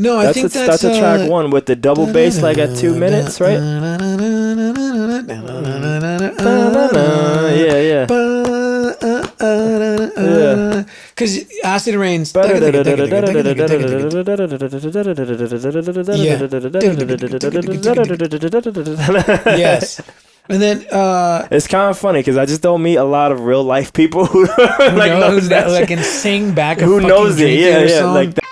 No, I think that's a track one with the double bass like at 2 minutes, right? Yeah. Because Acid Rain's yes. And then it's kind of funny because I just don't meet a lot of real life people who like knows that like can sing back a who fucking knows it. Dream Yeah, Theater yeah, song. like that.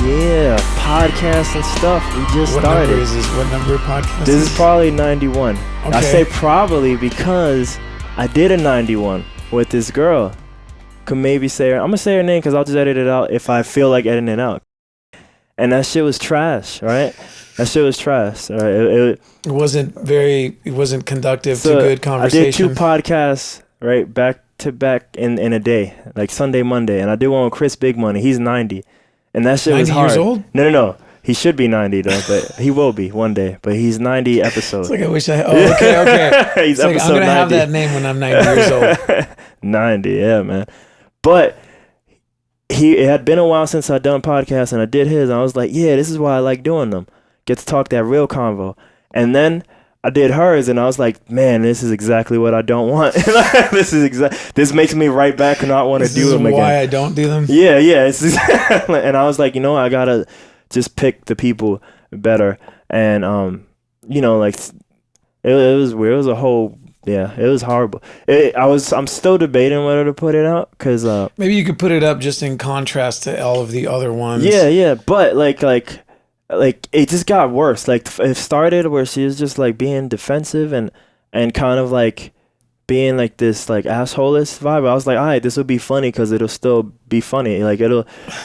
Yeah, podcasts and stuff. We just started. What number is this? What number of podcast? This is probably 91. Okay. I say probably because I did a 91 with this girl. Could maybe say her. I'm gonna say her name because I'll just edit it out if I feel like editing it out. And that shit was trash, right? That shit was trash. All right? It wasn't conducive to good conversation. I did 2 podcasts right back to back in a day, like Sunday, Monday, and I did one with Chris Big Money. He's 90. And that shit was hard. 90 years old? No. He should be 90 though, but he will be one day. But he's 90 episodes. It's like I wish I. Oh, okay. He's it's like, I'm gonna 90. have that name when I'm 90 years old. 90, yeah, man. But it had been a while since I'd done podcasts, and I did his, and I was like, yeah, this is why I like doing them. Get to talk that real convo. And then I did hers, and I was like, man, this is exactly what I don't want. This makes me right back and not want to do them again. Why I don't do them? Yeah. It's and I was like, you know, I gotta just pick the people better. And like it was weird. It was a whole it was horrible. I'm still debating whether to put it out because maybe you could put it up just in contrast to all of the other ones. Yeah, but like it just got worse. Like it started where she was just like being defensive and kind of like being like this like assholeless vibe. I was like, all right, this will be funny because it'll still be funny. Like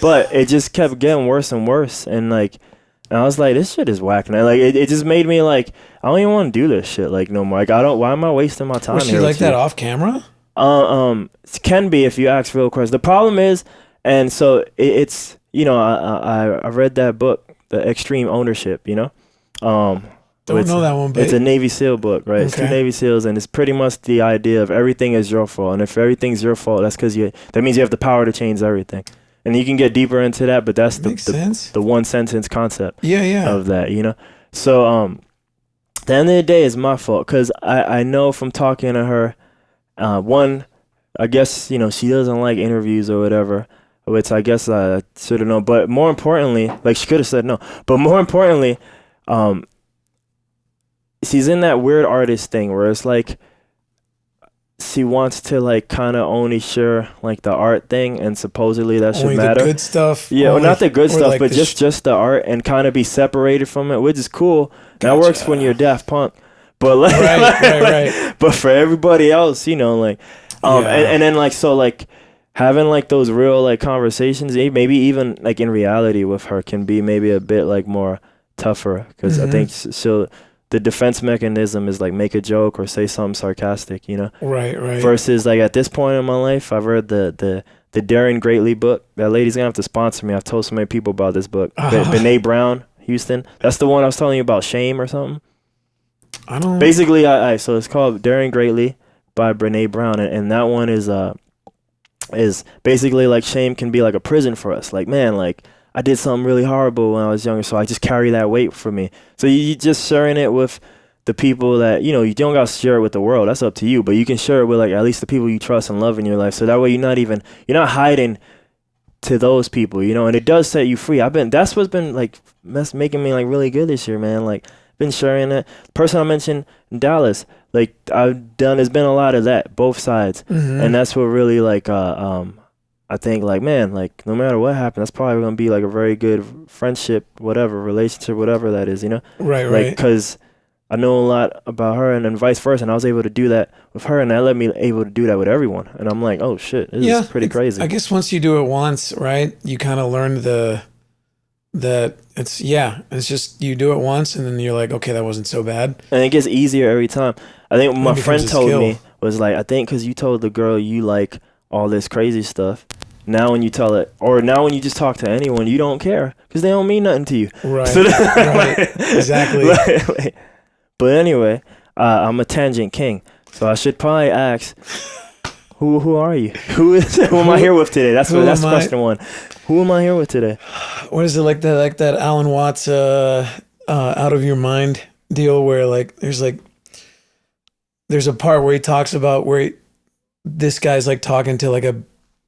but it just kept getting worse and worse. And like, and I was like, this shit is whack. And like, it just made me like, I don't even want to do this shit like no more. Like why am I wasting my time? Was she like that off camera? It can be if you ask real questions. The problem is, and so it's, I read that book, The Extreme Ownership, Don't know that one, but it's a Navy SEAL book, right? Okay. It's 2 Navy SEALs, and it's pretty much the idea of everything is your fault. And if everything's your fault, that's because that means you have the power to change everything. And you can get deeper into that, but that's the one sentence concept of that, So the end of the day is my fault because I know from talking to her, one, I guess, she doesn't like interviews or whatever, which I guess I should have known. But more importantly, like she could have said no. But more importantly, she's in that weird artist thing where it's like she wants to like kind of only share like the art thing, and supposedly that should only matter. The good stuff. Yeah, well, not the good stuff, like but just the art, and kind of be separated from it, which is cool. Gotcha. That works when you're Daft Punk. But like, right. But for everybody else, and then like so like having like those real like conversations, maybe even like in reality with her can be maybe a bit like more tougher because I think the defense mechanism is like make a joke or say something sarcastic, Right. Versus like at this point in my life, I've read the Daring Greatly book. That lady's gonna have to sponsor me. I've told so many people about this book. Brene Brown, Houston. That's the one I was telling you about, Shame or something. I don't. Basically, so it's called Daring Greatly by Brene Brown, and that one is basically like shame can be like a prison for us. Like, man, like I did something really horrible when I was younger, so I just carry that weight for me. So you just sharing it with the people that, you don't got to share it with the world. That's up to you. But you can share it with like at least the people you trust and love in your life. So that way you're not hiding to those people, and it does set you free. That's what's been like making me like really good this year, man. Like been sharing it. The person I mentioned in Dallas, like there's been a lot of that, both sides. Mm-hmm. And that's what really like, I think like, man, like no matter what happened, that's probably going to be like a very good friendship, whatever, relationship, whatever that is, Right. Because I know a lot about her and then vice versa. And I was able to do that with her, and that let me able to do that with everyone. And I'm like, oh shit, this is pretty crazy. I guess once you do it once, right, you kind of learn the that it's just you do it once and then you're like, okay, that wasn't so bad. And it gets easier every time. I think what my becomes friend a told skill. me was like, I think because you told the girl you like all this crazy stuff. Now when you tell it, or now when you just talk to anyone, you don't care because they don't mean nothing to you. Right. So Right. Exactly. But anyway, I'm a tangent king, so I should probably ask, who are you? Who am I here with today? That's question one. Who am I here with today? What is it like that Alan Watts out of your mind deal where like there's a part where he talks about this guy's like talking to like a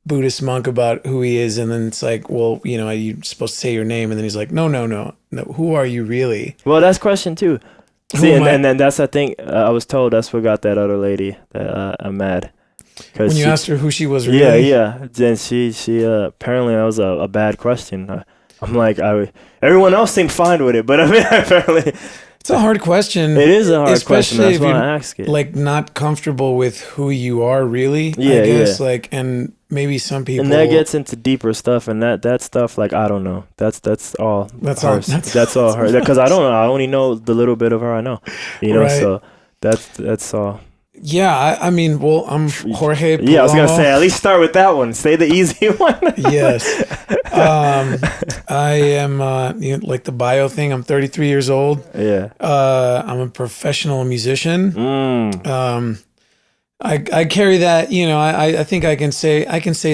Buddhist monk about who he is, and then it's like, well, you're supposed to say your name, and then he's like, no, who are you really? Well, that's question two. See, and then that's, I think, I was told that's what got that other lady that I'm mad. When you asked her who she was really? Yeah. Then she apparently that was a bad question. I'm like, everyone else seemed fine with it, but I mean, apparently. It's a hard question. It is a hard question. That's why I ask it. Like, not comfortable with who you are really, I guess. Like, and maybe some people. And that gets into deeper stuff, and that stuff, like, I don't know. That's all. That's all her. Because I don't know. I only know the little bit of her I know. Right. So that's all. Yeah, I mean, well, I'm Jorge Palomo. Yeah, I was gonna say, at least start with that one. Say the easy one. Yes. I am like the bio thing. I'm 33 years old. Yeah. I'm a professional musician. I carry that. I think I can say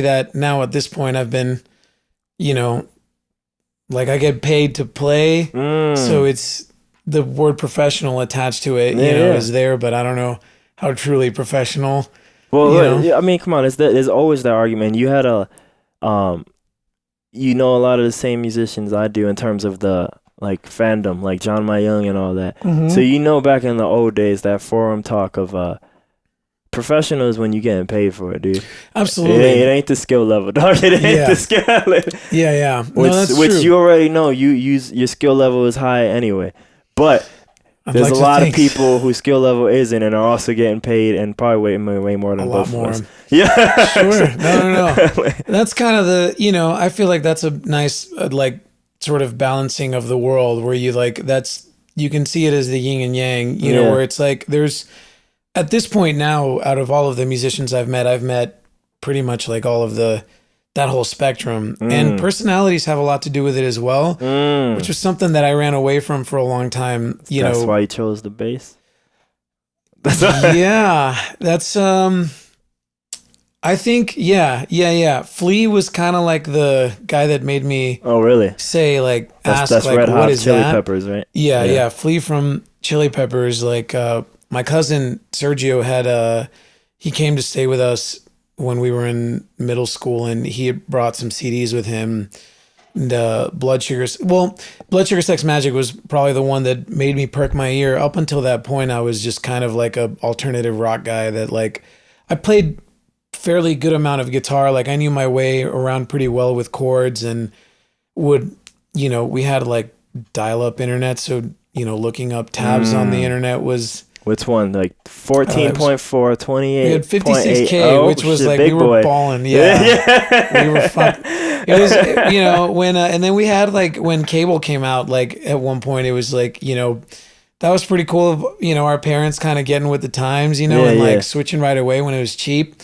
that now at this point. I've been, like I get paid to play, so it's the word professional attached to it. Is there, but I don't know how truly professional. Well, I mean, come on, there's always that argument. You had a lot of the same musicians I do in terms of the like fandom, like John Mayung and all that. Mm-hmm. So back in the old days, that forum talk of professional is when you getting paid for it, dude. Absolutely, it ain't the skill level, dog. It ain't the skill level. Yeah. Which true. You already know. Your skill level is high anyway, but. There's a lot of people whose skill level isn't and are also getting paid and probably way more than both of us. Yeah. Sure. No. That's kind of I feel like that's a nice, like, sort of balancing of the world where you can see it as the yin and yang, where it's like there's, at this point now, out of all of the musicians I've met pretty much like all of that whole spectrum, and personalities have a lot to do with it as well, which was something that I ran away from for a long time. That's why you chose the bass. Yeah, that's I think Flea was kind of like the guy that made me. Oh, really? Say like that's like Red Hot what is Chili that? Peppers, right? Yeah. Flea from Chili Peppers. Like my cousin Sergio had he came to stay with us when we were in middle school, and he had brought some CDs with him. And Blood Sugar Sex Magic was probably the one that made me perk my ear. Up until that point, I was just kind of like a alternative rock guy that like I played fairly good amount of guitar. Like I knew my way around pretty well with chords, and would we had like dial-up internet, so looking up tabs on the internet was. Which one? Like 14.4, 28. We had 56K, which was like we were balling. Yeah. We were fun. It was when and then we had like when cable came out, like at one point it was like that was pretty cool. Our parents kind of getting with the times, and like switching right away when it was cheap.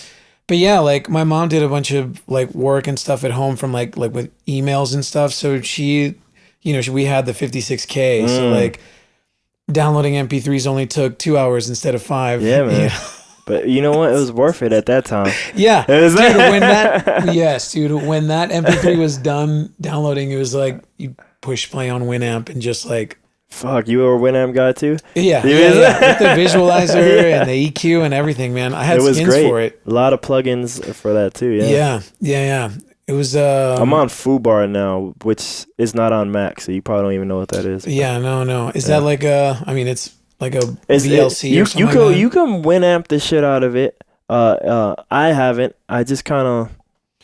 But yeah, like my mom did a bunch of like work and stuff at home from like with emails and stuff. So we had the 56K. So like. Downloading MP3s only took 2 hours instead of 5. Yeah, man. Yeah. But you know what? It was worth it at that time. Yeah. Dude, when that MP3 was done downloading, it was like you push play on Winamp and just like... Fuck, you were a Winamp guy too? Yeah. With the visualizer and the EQ and everything, man. I had skins for it. A lot of plugins for that too, yeah. Yeah. It was. I'm on Foobar now, which is not on Mac, so you probably don't even know what that is. Yeah, no. Is that like a? I mean, it's like a VLC or something. You can Winamp the shit out of it. I haven't. I just kind of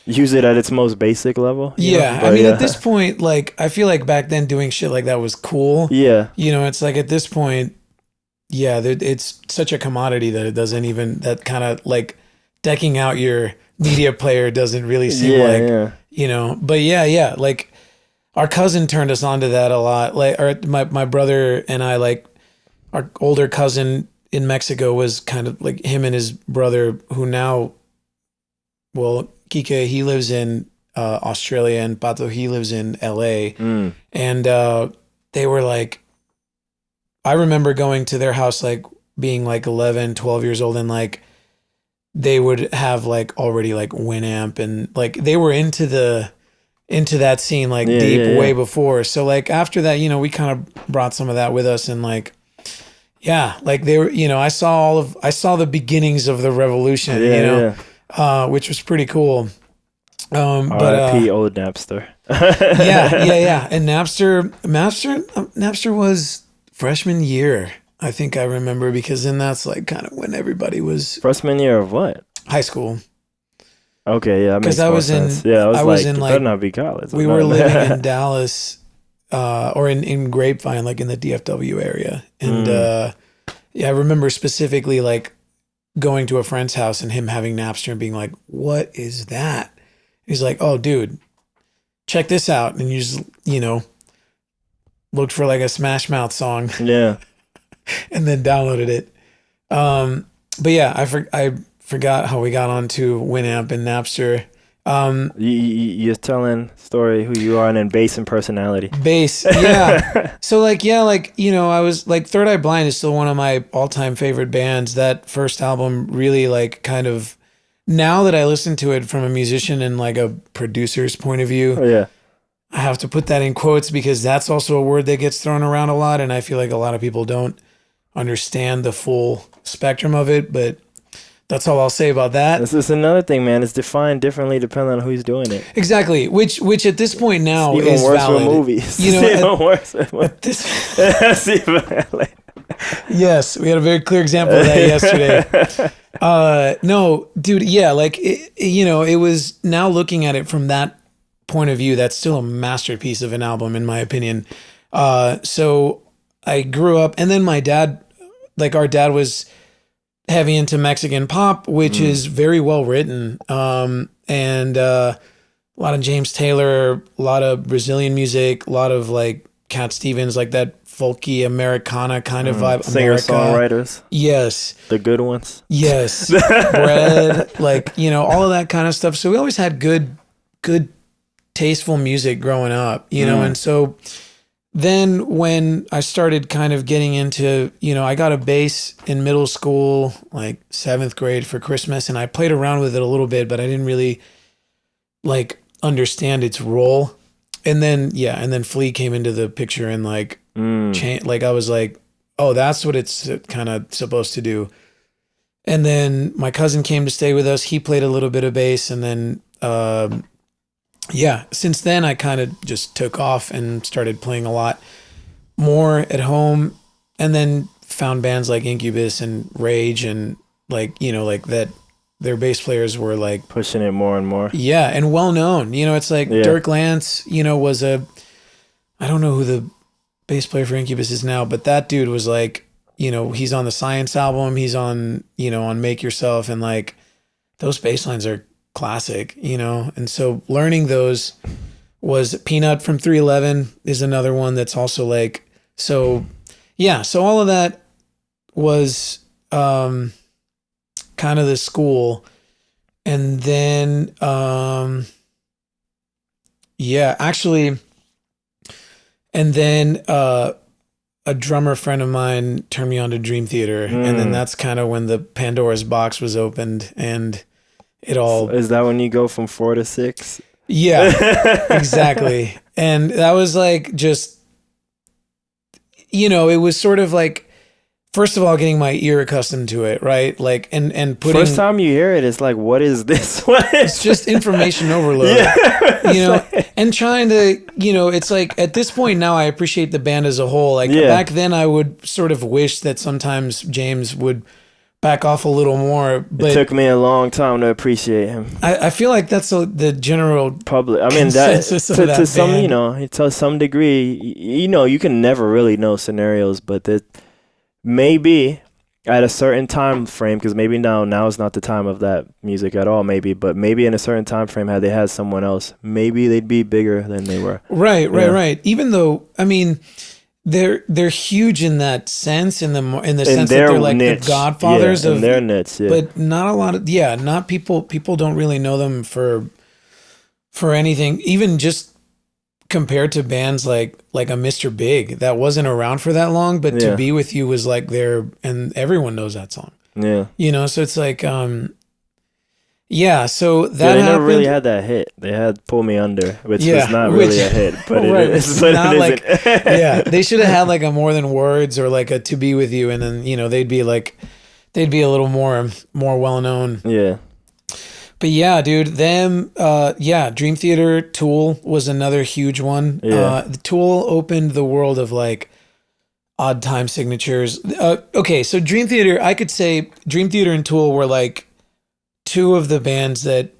use it at its most basic level. Yeah, I mean, at this point, like I feel like back then doing shit like that was cool. Yeah, it's like at this point, it's such a commodity that it doesn't even that kind of like decking out your media player doesn't really seem but like our cousin turned us on to that a lot. Like, my brother and I, like, our older cousin in Mexico was kind of like him and his brother, who now, well, Kike, he lives in Australia, and Pato, he lives in LA. And they were like, I remember going to their house, like being like 11, 12 years old, and like they would have like already like Winamp, and like they were into that scene like deep way before. So like after that, you know, we kind of brought some of that with us, and like, yeah, like they were, you know, I saw the beginnings of the revolution, you know, which was pretty cool. R.I.P. old Napster. yeah. And Napster was freshman year, I think I remember, because then that's like kind of when everybody was freshman year of what? High school. Okay, yeah, because I was sense. I was in like, better not be college. We were living in Dallas, or in Grapevine, like in the DFW area, and I remember specifically like going to a friend's house and him having Napster and being like, "What is that?" He's like, "Oh, dude, check this out," and you just, you know, looked for like a Smash Mouth song, and then downloaded it. But yeah, I forgot how we got onto Winamp and Napster. You're telling story who you are, and then bass and personality. Bass, yeah. So like, yeah, like, you know, I was like, Third Eye Blind is still one of my all-time favorite bands. That first album really like kind of, now that I listen to it from a musician and like a producer's point of view, I have to put that in quotes because that's also a word that gets thrown around a lot, and I feel like a lot of people don't understand the full spectrum of it, but that's all I'll say about that. This is another thing, man. It's defined differently depending on who's doing it. Exactly. Which at this point now it's even is worse valid. With movies. You know, it's even worse with movies. Yes, we had a very clear example of that yesterday. No, dude, yeah, like, you know, it was, now looking at it from that point of view, that's still a masterpiece of an album, in my opinion. So I grew up, and then my dad, like our dad was heavy into Mexican pop, which is very well written. And a lot of James Taylor, a lot of Brazilian music, a lot of like Cat Stevens, like that folky Americana kind of vibe. Singer-songwriters. Yes. The good ones. Yes. Bread, like, you know, all of that kind of stuff. So we always had good, tasteful music growing up, you know? And so then when I started kind of getting into, you know, I got a bass in middle school, like 7th grade for Christmas, and I played around with it a little bit, but I didn't really like understand its role. And then, and then Flea came into the picture, and like, like I was like, oh, that's what it's kind of supposed to do. And then my cousin came to stay with us. He played a little bit of bass, and then, since then I kind of just took off and started playing a lot more at home, and then found bands like Incubus and Rage, and like, you know, like that their bass players were like pushing it more and more. Yeah. And well known, you know, it's like Dirk Lance, you know, was I don't know who the bass player for Incubus is now, but that dude was like, you know, he's on the Science album, he's on, you know, on Make Yourself, and like those bass lines are classic, you know? And so learning those was Peanut from 311 is another one that's also like, so all of that was kind of the school. And then a drummer friend of mine turned me on to Dream Theater, and then that's kind of when the Pandora's box was opened, and it all... Is that when you go from 4 to 6? Yeah, exactly. And that was like, just, you know, it was sort of like, first of all, getting my ear accustomed to it, right? Like, and putting... First time you hear it, it's like, what is this? It's just information overload, you know, and trying to, you know, it's like, at this point now I appreciate the band as a whole. Like back then I would sort of wish that sometimes James would back off a little more, but it took me a long time to appreciate him. I feel like that's the general public. I mean, that to some, you know, to some degree, you know, you can never really know scenarios, but that maybe at a certain time frame, because maybe now is not the time of that music at all, maybe, but maybe in a certain time frame, had they had someone else, maybe they'd be bigger than they were. Right. Even though, I mean, they're huge in that sense, in the sense that they're like niche. The godfathers of their niche, but not a lot of not people don't really know them for anything, even just compared to bands like a Mr. Big that wasn't around for that long, but To Be With You was like there, and everyone knows that song. Yeah. You know, so it's like so that they never really had that hit. They had Pull Me Under, which was not really a hit, but right, it is. But not it like, isn't. They should have had like a More Than Words or like a To Be With You, and then they'd be a little more well known. Yeah. But yeah, dude, Dream Theater, Tool was another huge one. Yeah. The Tool opened the world of like odd time signatures. Okay, so Dream Theater, I could say Dream Theater and Tool were like two of the bands that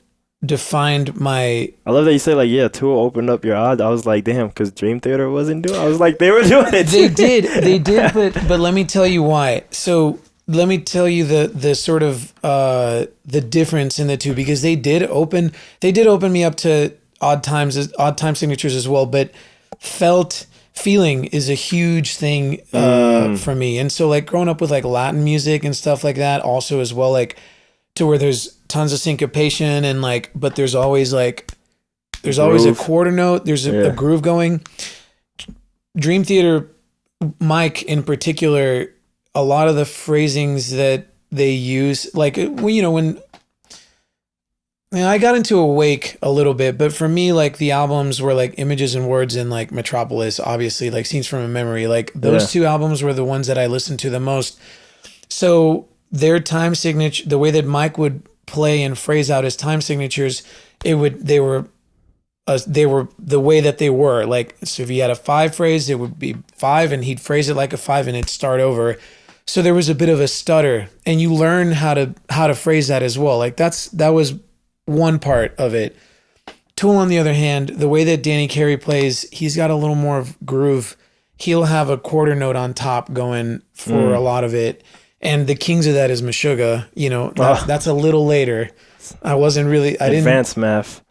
defined my... I love that you say like, Tool opened up your odds. I was like, damn, because Dream Theater wasn't doing it. I was like, they were doing it. They did, but let me tell you why. So let me tell you the sort of the difference in the two, because they did open me up to odd time signatures as well, but feeling is a huge thing for me. And so like growing up with like Latin music and stuff like that also as well, like to where there's tons of syncopation and like, but there's always a quarter note, there's a groove going. Dream Theater, Mike in particular, a lot of the phrasings that they use, like, when I got into Awake a little bit, but for me, like the albums were like Images and Words and like Metropolis, obviously, like Scenes from a Memory, like those two albums were the ones that I listened to the most. So their time signature, the way that Mike would play and phrase out his time signatures, they were the way that they were. Like, so if he had a 5 phrase, it would be 5 and he'd phrase it like a 5 and it'd start over. So there was a bit of a stutter, and you learn how to phrase that as well. Like that was one part of it. Tool, on the other hand, the way that Danny Carey plays, he's got a little more of groove. He'll have a quarter note on top going for a lot of it. And the kings of that is Meshuggah. That's a little later. I didn't advanced math.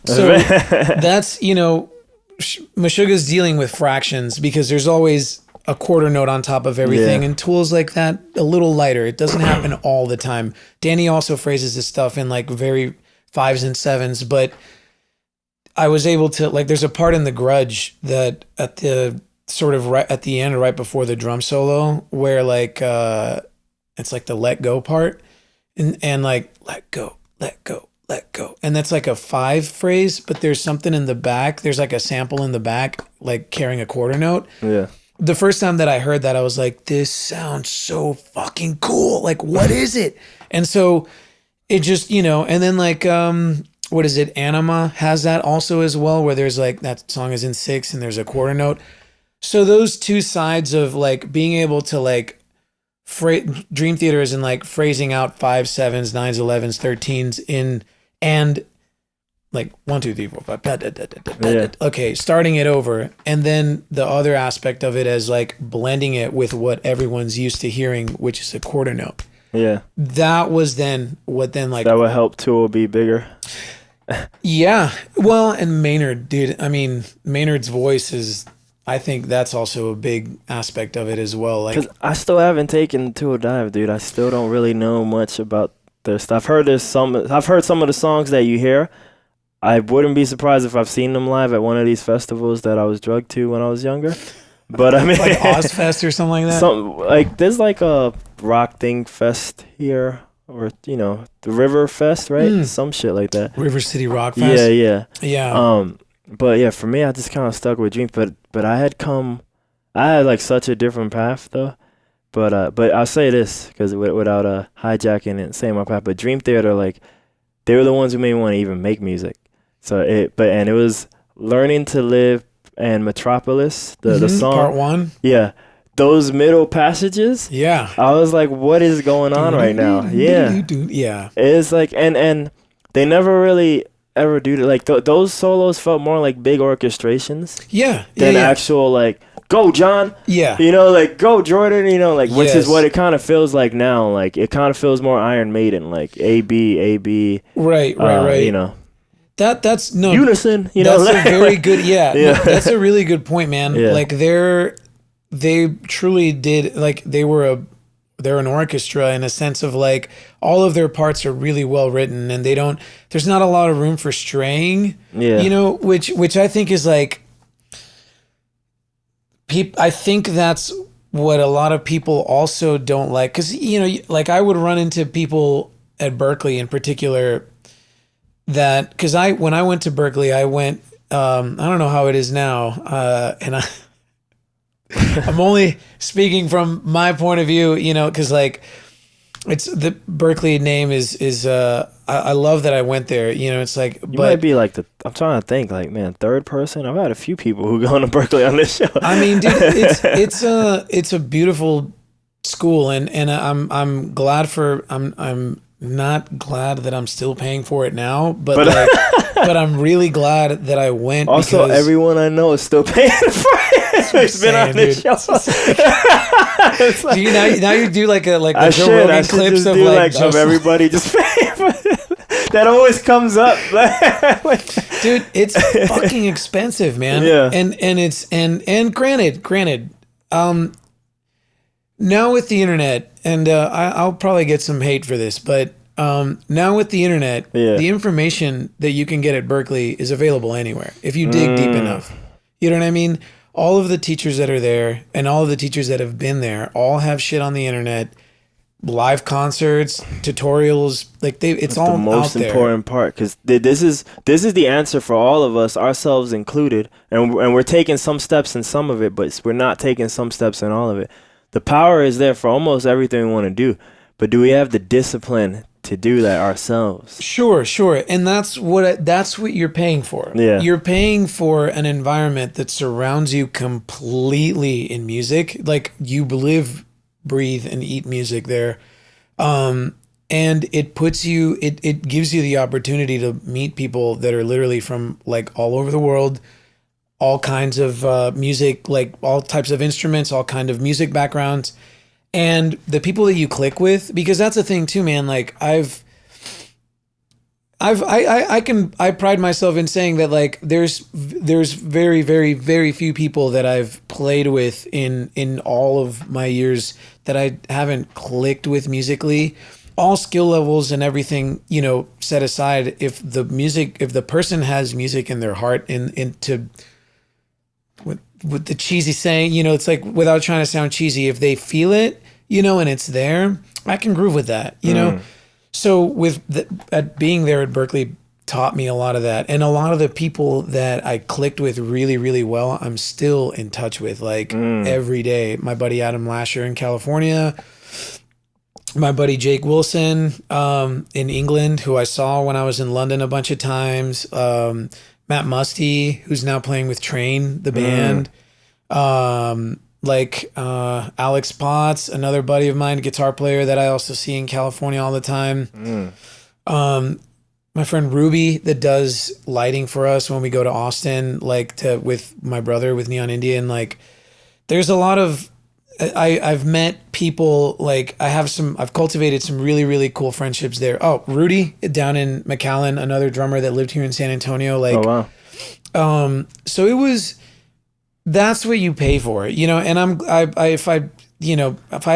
So that's, Meshuggah's dealing with fractions because there's always a quarter note on top of everything, and Tool's like that, a little lighter. It doesn't happen all the time. Danny also phrases his stuff in like very 5s and 7s, but I was able to, like, there's a part in The Grudge that at the sort of right at the end, right before the drum solo, where like it's like the let go part, and like let go, and that's like a 5 phrase, but there's something in the back. There's like a sample in the back, like carrying a quarter note. Yeah. The first time that I heard that, I was like, this sounds so fucking cool. Like, what is it? And so it just, and then like, what is it? Anima has that also as well, where there's like, that song is in 6 and there's a quarter note. So those two sides of like being able to like, Dream Theater is in like phrasing out 5, 7s, 9s, 11s, 13s and like 1, 2, 3, 4, 5. Okay, starting it over, and then the other aspect of it is like blending it with what everyone's used to hearing, which is a quarter note. Yeah, that was then like that would help Tool be bigger. Yeah, well, and Maynard, dude. I mean, Maynard's voice is. I think that's also a big aspect of it as well. Like, 'cause I still haven't taken Tool dive, dude. I still don't really know much about their stuff. I've heard some of the songs that you hear. I wouldn't be surprised if I've seen them live at one of these festivals that I was drugged to when I was younger. But I mean, like Ozfest or something like that. There's like a rock thing fest here, or the River Fest, right? Some shit like that. River City Rock Fest. Yeah. But yeah, for me, I just kind of stuck with Dream. But I had like such a different path though. But I'll say this because without hijacking and saying my path, but Dream Theater, like, they were the ones who made me want to even make music. So it was Learning to Live and Metropolis, the song part 1. Yeah, those middle passages. Yeah, I was like, what is going on right now? Yeah, it's like, and they never really ever do that. Like those solos felt more like big orchestrations. Yeah, than actual like go John. Yeah. You know, like go Jordan. You know, like which is Yes. what it kind of feels like now. Like it kind of feels more Iron Maiden, like AB. Right. You know, That's no unison. You know, that's a very good. Yeah, Yeah. no, that's a really good point, man. Yeah. Like they truly did. Like they're an orchestra in a sense of like all of their parts are really well written, and there's not a lot of room for straying. Yeah. You know, which I think is like. I think that's what a lot of people also don't like, because you know, like I would run into people at Berkeley in particular that because when I went to Berkeley, I went. I don't know how it is now, and I'm only speaking from my point of view, you know, because like it's the Berkeley name is I love that I went there, you know. It's like You might be like I'm trying to think, like, man, third person. I've had a few people who go to Berkeley on this show. I mean, dude, it's a beautiful school, and I'm glad for I'm not glad that I'm still paying for it now, but like, but I'm really glad that I went. Also, because everyone I know is still paying for it. It's been on this show. It's like, do you now you do like the I Joe should Rogan clips just of do like of everybody just paying for it. That always comes up. dude, it's fucking expensive, man. Yeah. And granted, now with the internet, and I'll probably get some hate for this, but now with the internet, Yeah. the information that you can get at Berkeley is available anywhere if you dig deep enough. You know what I mean? All of the teachers that are there and all of the teachers that have been there all have shit on the internet, live concerts, tutorials. Like it's all the most out there. important part, because this is the answer for all of us, ourselves included, and we're taking some steps in some of it, but we're not taking some steps in all of it. The power is there for almost everything we want to do, but do we have the discipline to do that ourselves? Sure. And that's what you're paying for. Yeah. You're paying for an environment that surrounds you completely in music. Like you live, breathe, and eat music there. And it gives you the opportunity to meet people that are literally from like all over the world, all kinds of music, like all types of instruments, all kind of music backgrounds. And the people that you click with, because that's the thing too, man. Like I pride myself in saying that like there's very, very, very few people that I've played with in all of my years that I haven't clicked with musically. All skill levels and everything, you know, set aside, if the person has music in their heart with the cheesy saying, you know, it's like, without trying to sound cheesy, if they feel it, you know, and it's there, I can groove with that, you know? So at being there at Berkeley taught me a lot of that. And a lot of the people that I clicked with really, really well, I'm still in touch with like every day. My buddy Adam Lasher in California, my buddy Jake Wilson in England, who I saw when I was in London a bunch of times. Matt Musty, who's now playing with Train, the band. Alex Potts, another buddy of mine, guitar player that I also see in California all the time. My friend Ruby, that does lighting for us when we go to Austin, with my brother with Neon Indian. Like, there's a lot of I've met people, like I've cultivated some really, really cool friendships there. Oh, Rudy down in McAllen, another drummer that lived here in San Antonio. Like, oh wow. So that's what you pay for, you know. And if I had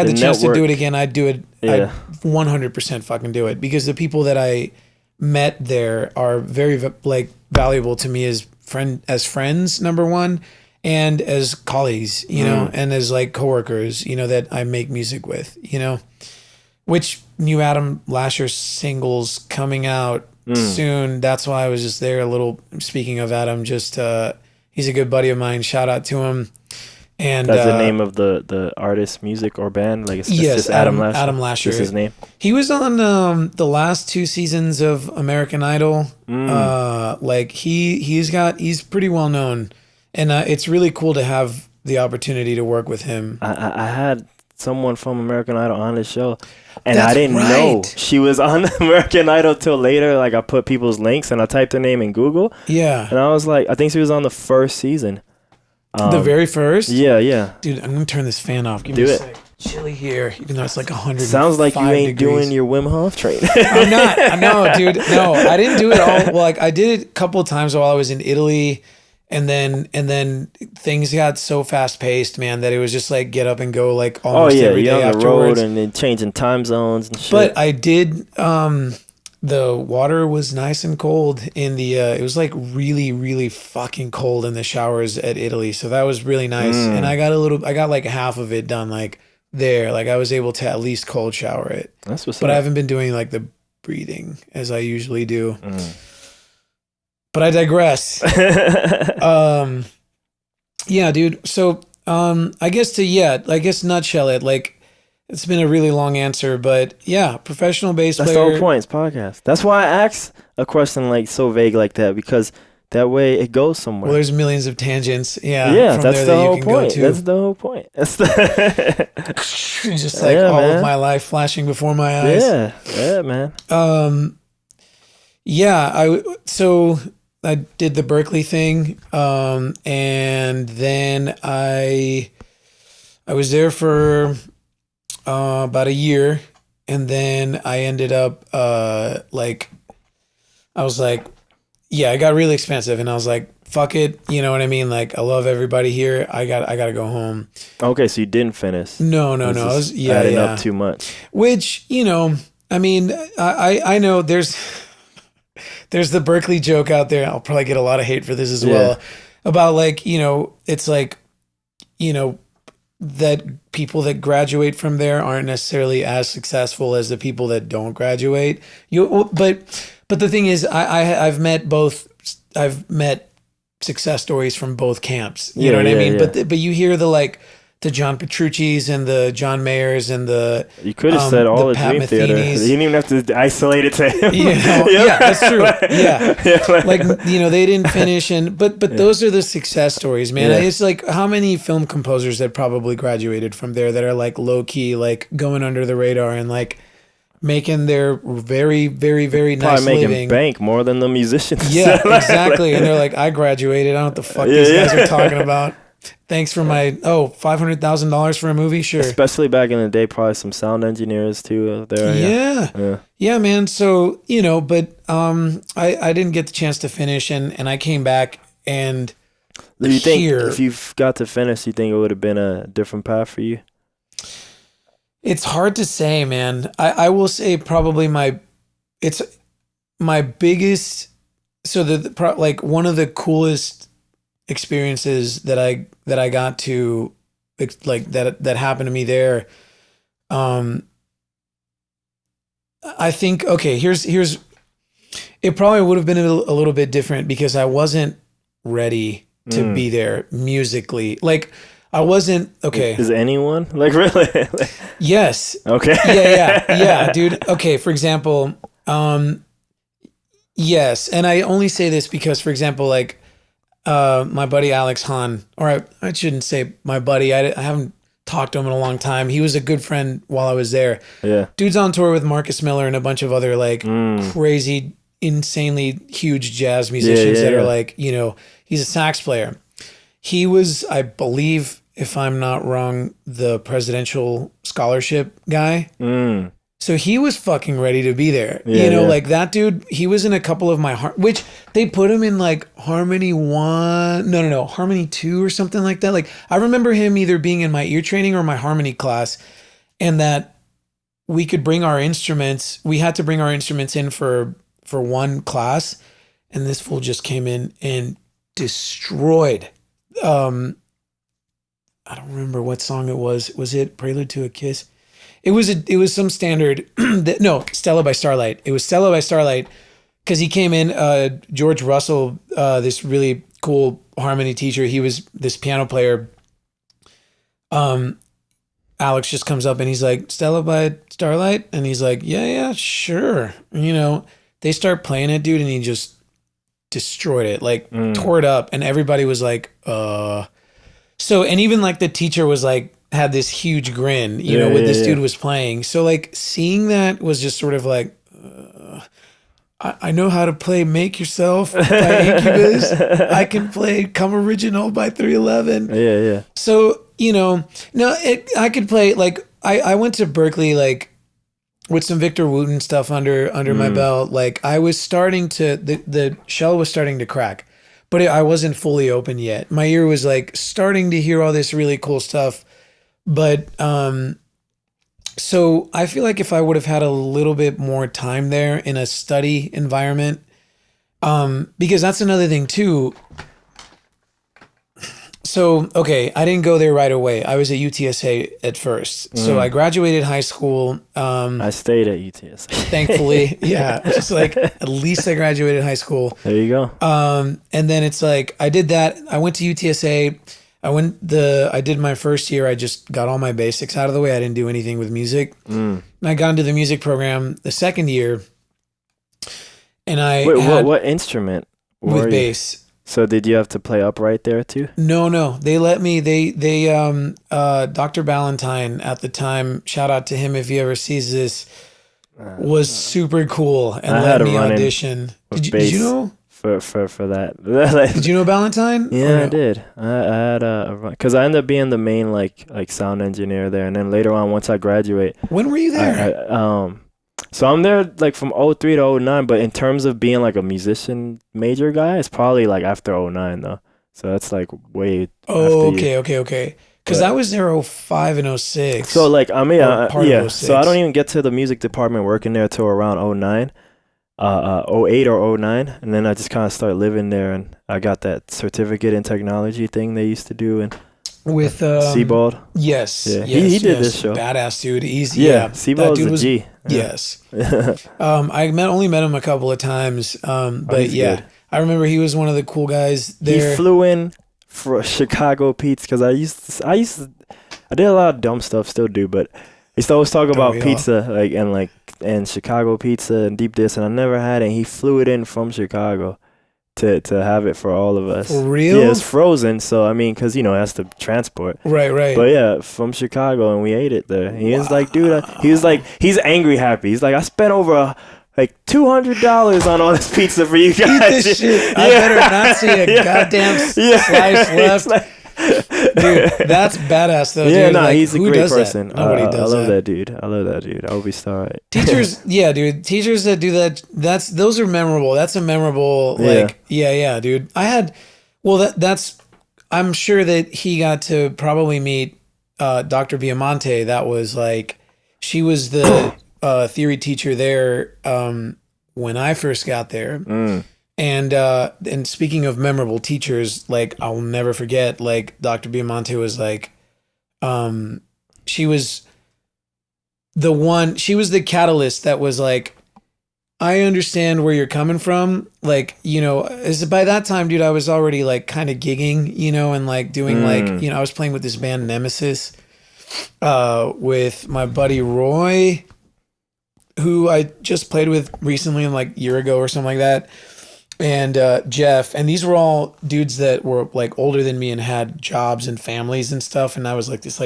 the chance to do it again, I'd do it. Yeah. I'd 100% fucking do it, because the people that I met there are very valuable to me as friends, number one, and as colleagues, you know, and as like coworkers, you know, that I make music with, you know, which new Adam Lasher singles coming out soon. That's why I was just there a little. Speaking of Adam, just he's a good buddy of mine. Shout out to him. And that's the name of the artist, music, or band. Like, it's just Adam Lasher. Adam Lasher Is his name? He was on the last 2 seasons of American Idol. He's pretty well known. And it's really cool to have the opportunity to work with him. I had someone from American Idol on the show, and That's I didn't right. know she was on American Idol till later. Like, I put people's links and I typed her name in Google. Yeah. And I was like, I think she was on the first season. The very first? Yeah. Dude, I'm going to turn this fan off. Give me a sec. Chilly here, even though it's like 100. Sounds like you ain't degrees. doing your Wim Hof training. I'm not. No, dude. No, I didn't do it all. Well, like I did it a couple of times while I was in Italy, and then things got so fast paced, man, that it was just like get up and go like almost every day you're on the afterwards. road and then changing time zones and shit. But I did. The water was nice and cold in the. It was like really, really fucking cold in the showers at Italy, so that was really nice. And I got like half of it done, like. There, like I was able to at least cold shower it. That's what's but up. I haven't been doing like the breathing as I usually do. But I digress. Yeah, dude. So I guess nutshell it, like it's been a really long answer, but yeah, professional bass player. That's the whole point, it's podcast. That's why I asked a question like so vague like that, because that way it goes somewhere. Well, there's millions of tangents. Yeah. Yeah, that's the whole point. That's the whole point. That's the just like all of my life flashing before my eyes. Yeah, man. Yeah, so I did the Berkeley thing, and then I was there for about a year, and then I ended up like I was like. Yeah, it got really expensive, and I was like, "Fuck it," you know what I mean? Like, I love everybody here. I got to go home. Okay, so you didn't finish. No. I was adding up too much. Which I mean, I know there's the Berkeley joke out there. I'll probably get a lot of hate for this as well about like it's like that people that graduate from there aren't necessarily as successful as the people that don't graduate. But the thing is, I've met success stories from both camps. You know what I mean? Yeah. But you hear the John Petrucci's and the John Mayers and the you could have said all the Dream Theater. You didn't even have to isolate it to him. Yeah, that's true. Yeah, like they didn't finish, but those are the success stories, man. It's like how many film composers that probably graduated from there that are like low key, like going under the radar and like. Making their very, very, very nice probably making living. Bank more than the musicians. Yeah, exactly. And they're like, I graduated. I don't know what the fuck these guys are talking about. Thanks for my $500,000 for a movie. Sure. Especially back in the day, probably some sound engineers too there. Yeah, man. So but I didn't get the chance to finish, and I came back and. Do you think if you got to finish, you think it would have been a different path for you? It's hard to say, man. I will say probably my biggest. So like one of the coolest experiences that I got to like that happened to me there. I think here's it probably would have been a little bit different because I wasn't ready to be there musically. Like. I wasn't okay. Is anyone like really? Yes. Okay. Yeah, dude. Okay, for example, yes, and I only say this because, for example, like my buddy Alex Hahn, or I shouldn't say my buddy. I haven't talked to him in a long time. He was a good friend while I was there. Yeah. Dude's on tour with Marcus Miller and a bunch of other like crazy, insanely huge jazz musicians that are like he's a sax player. He was, I believe. If I'm not wrong, the presidential scholarship guy. So he was fucking ready to be there. Like that dude, he was in a couple of my, which they put him in like Harmony 1, no, Harmony 2 or something like that. Like I remember him either being in my ear training or my harmony class, and that we could bring our instruments. We had to bring our instruments in for one class, and this fool just came in and destroyed. I don't remember what song it was. Was it Prelude to a Kiss? It was some standard. Stella by Starlight. It was Stella by Starlight because he came in. George Russell, this really cool harmony teacher. He was this piano player. Alex just comes up and he's like, Stella by Starlight, and he's like, yeah, sure. They start playing it, dude, and he just destroyed it, like tore it up, and everybody was like, So, and even like the teacher was like, had this huge grin, what this dude was playing. So like seeing that was just sort of like, I know how to play Make Yourself by Incubus. I can play Come Original by 311. Yeah, yeah. So, no, I could play, like, I went to Berkeley, like, with some Victor Wooten stuff under my belt. Like, I was starting to, the shell was starting to crack, but I wasn't fully open yet. My ear was, like, starting to hear all this really cool stuff. But, so I feel like if I would have had a little bit more time there in a study environment, because that's another thing too. So, okay, I didn't go there right away. I was at UTSA at first. So I graduated high school. I stayed at UTSA. Thankfully. Yeah. Just like, at least I graduated high school. There you go. And then it's like, I did that. I went to UTSA. I did my first year. I just got all my basics out of the way. I didn't do anything with music. And I got into the music program the second year. And what instrument? With bass. So did you have to play upright there too? No. They let me, Dr. Ballantyne at the time, shout out to him if he ever sees this, was super cool and let me audition. Did you know? For that. Did you know Ballantyne? Yeah, I did. I had a run because I ended up being the main like sound engineer there, and then later on once I graduate. When were you there? So I'm there like from 03 to 09, but in terms of being like a musician major guy, it's probably like after 09 though. So that's like way. Okay. Because I was there 05 and 06. So like I mean, yeah. 06. So I don't even get to the music department working there till around 09. 08 or 09, and then I just kind of started living there, and I got that certificate in technology thing they used to do, and with Seabald. Yes, yeah, he did this show. Badass dude. He's Seabald's a G. Yes. I only met him a couple of times, but yeah, good. I remember he was one of the cool guys there. He flew in for Chicago Pizza because I did a lot of dumb stuff, still do, but I used to always talk about pizza, and Chicago pizza and deep dish, and I never had it. And he flew it in from Chicago to have it for all of us. For real? Yeah, it's frozen, so I mean, because it has to transport. Right. But yeah, from Chicago, and we ate it there. He was like, dude, he's angry happy. He's like, I spent over $200 on all this pizza for you guys. Eat this shit. I better not see a goddamn slice left. Dude, that's badass though. Yeah, dude. He's a great person. Nobody does that. I love that dude. I hope he's all right. Teachers, yeah, dude. Teachers that do that, those are memorable. That's a memorable, yeah, dude. I'm sure that he got to probably meet Dr. Viamonte. That was she was the theory teacher there when I first got there. And speaking of memorable teachers, I'll never forget, Dr. Biamonte was she was the catalyst that was I understand where you're coming from. By that time, dude, I was already kind of gigging, and doing I was playing with this band Nemesis, with my buddy Roy, who I just played with recently, a year ago or something like that. And Jeff, and these were all dudes that were older than me and had jobs and families and stuff. And I was this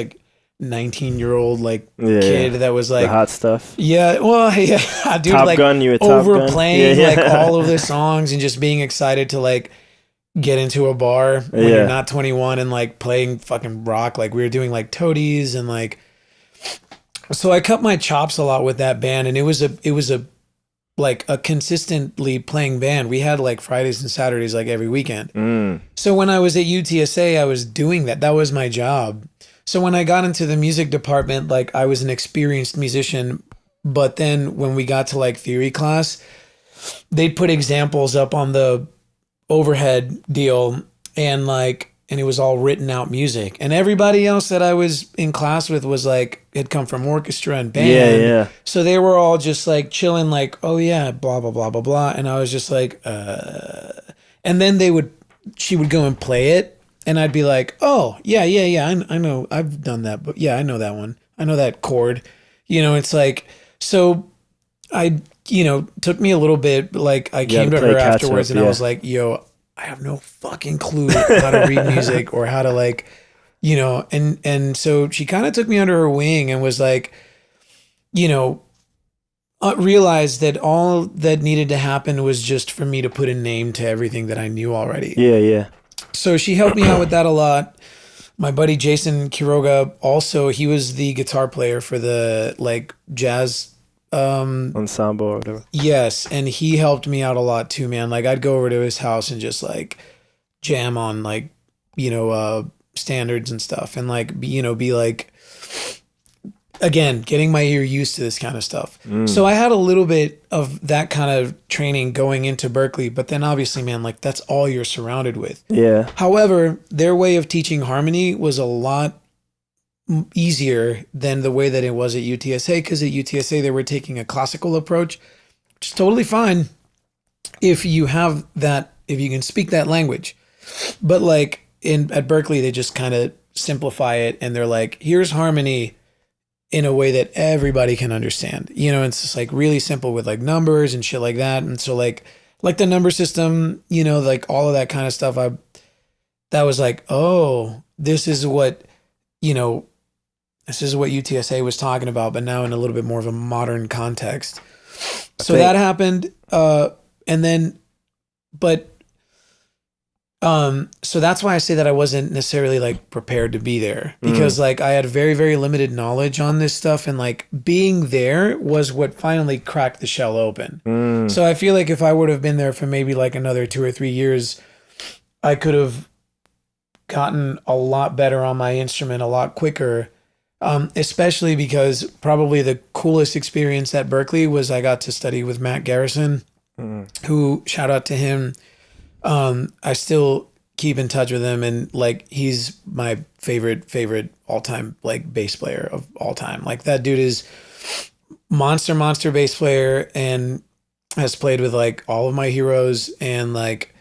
19-year-old kid that was the hot stuff. Yeah, well, yeah, dude, Top Gun, you were overplaying all of the songs and just being excited to get into a bar when you're not 21 and playing fucking rock. We were doing toadies and so I cut my chops a lot with that band, and it was a consistently playing band. We had Fridays and Saturdays every weekend. So when I was at UTSA, I was doing that. That was my job. So when I got into the music department, I was an experienced musician, but then when we got to theory class, they'd put examples up on the overhead deal, and it was all written out music. And everybody else that I was in class with was had come from orchestra and band. Yeah. So they were all just chilling, oh yeah, blah, blah, blah, blah, blah. And I was just and then she would go and play it. And I'd be oh, yeah, I know, I've done that. But yeah, I know that one. I know that chord. It's so I, took me a little bit, I came to her afterwards and I was yo, I have no fucking clue how to read music or how to and so she kind of took me under her wing and was realized that all that needed to happen was just for me to put a name to everything that I knew already. Yeah, yeah. So she helped me out with that a lot. My buddy Jason Quiroga also, he was the guitar player for the like jazz Ensemble or whatever. yes, and he helped me out a lot too, man. Like I'd go over to his house and just like jam on like, standards and stuff and like be like again, getting my ear used to this kind of stuff. So I had a little bit of that kind of training going into Berkeley, but then obviously, man, like that's all you're surrounded with. Yeah. However, their way of teaching harmony was a lot easier than the way that it was at UTSA, because at UTSA they were taking a classical approach, which is totally fine if you have that, if you can speak that language. But like at Berkeley, they just kind of simplify it and they're like, here's harmony in a way that everybody can understand. It's just like really simple with like numbers and shit like that. And so like the number system, like all of that kind of stuff, that was like, oh, this is what UTSA was talking about, but now in a little bit more of a modern context. So that happened. And then, so that's why I say that I wasn't necessarily like prepared to be there, because like I had very, very limited knowledge on this stuff. And like being there was what finally cracked the shell open. So I feel like if I would have been there for maybe like another 2 or 3 years, I could have gotten a lot better on my instrument a lot quicker. Especially because probably the coolest experience at Berkeley was I got to study with Matt Garrison, who, shout out to him. I still keep in touch with him, and like he's my favorite all-time like bass player of all time. Like that dude is monster bass player and has played with like all of my heroes and like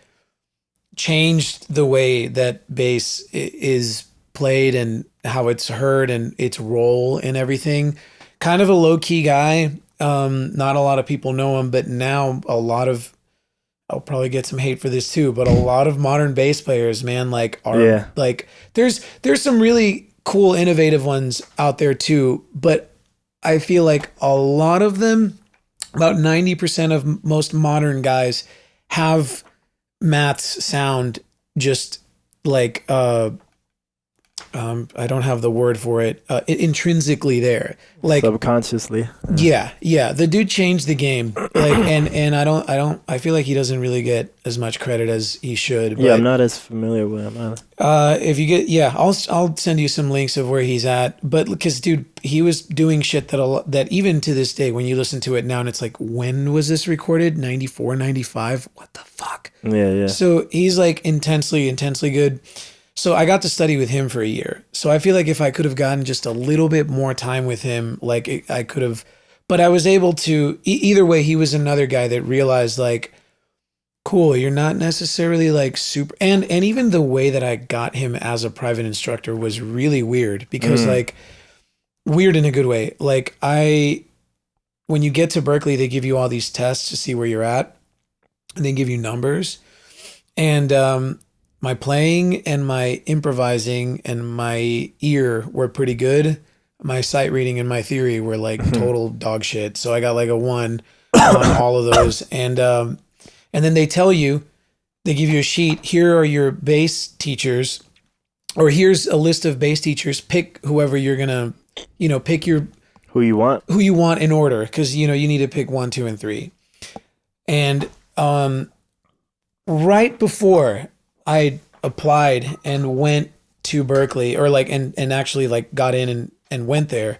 changed the way that bass is played and how it's heard and its role in everything. Kind of a low-key guy. Not a lot of people know him, but now I'll probably get some hate for this too, but a lot of modern bass players, man, like are like there's some really cool, innovative ones out there too. But I feel like a lot of them, about 90% of most modern guys, have Matt's sound just like I don't have the word for it. Intrinsically there, like subconsciously. Yeah. The dude changed the game. Like, and I feel like he doesn't really get as much credit as he should. But, I'm not as familiar with him either. If you get, I'll send you some links of where he's at. But because, dude, he was doing shit that even to this day, when you listen to it now, and it's like, when was this recorded? 94, 95? What the fuck? Yeah. So he's like intensely good. So I got to study with him for a year. So I feel like if I could have gotten just a little bit more time with him, like I could have, but I was able to, either way, he was another guy that realized like, cool, you're not necessarily like super, and even the way that I got him as a private instructor was really weird, because like, weird in a good way. Like when you get to Berkeley, they give you all these tests to see where you're at, and they give you numbers. And, my playing and my improvising and my ear were pretty good. My sight reading and my theory were like total dog shit. So I got like a 1 on all of those. And then they give you a sheet. Here are your bass teachers, or here's a list of bass teachers. Pick whoever you're going to, pick who you want in order. Cause you need to pick 1, 2, and 3. And, right before I applied and went to Berkeley, or like, and actually like got in and went there,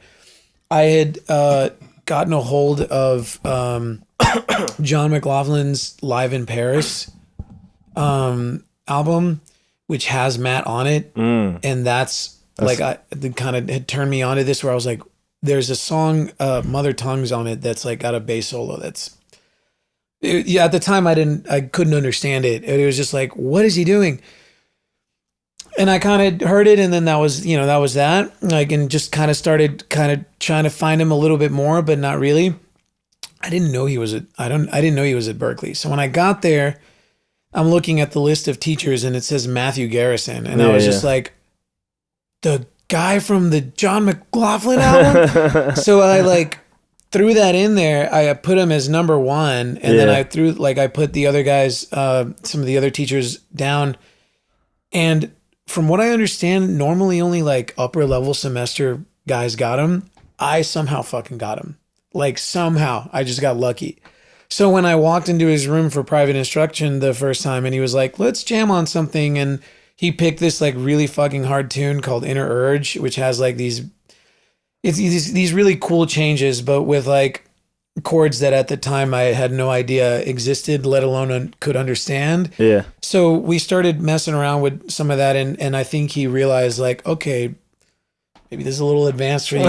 I had gotten a hold of John McLaughlin's Live in Paris album, which has Matt on it. And that's like, it kind of had turned me on to this, where I was like, there's a song, Mother Tongues on it, that's like got a bass solo at the time I couldn't understand it. It was just like, what is he doing? And I kind of heard it, and then that was that. Like, and just kind of started trying to find him a little bit more, but not really. I didn't know he was at Berkeley. So when I got there, I'm looking at the list of teachers, and it says Matthew Garrison, and I was just like, the guy from the John McLaughlin album. So I like threw that in there. I put him as number one, and then I put the other guys, some of the other teachers down. And from what I understand, normally only like upper level semester guys got him. I somehow fucking got him. Like somehow, I just got lucky. So when I walked into his room for private instruction the first time, and he was like, "Let's jam on something," and he picked this like really fucking hard tune called Inner Urge, which has like these really cool changes, but with like chords that at the time I had no idea existed, let alone could understand. Yeah. So we started messing around with some of that, and I think he realized like, okay, maybe this is a little advanced for you.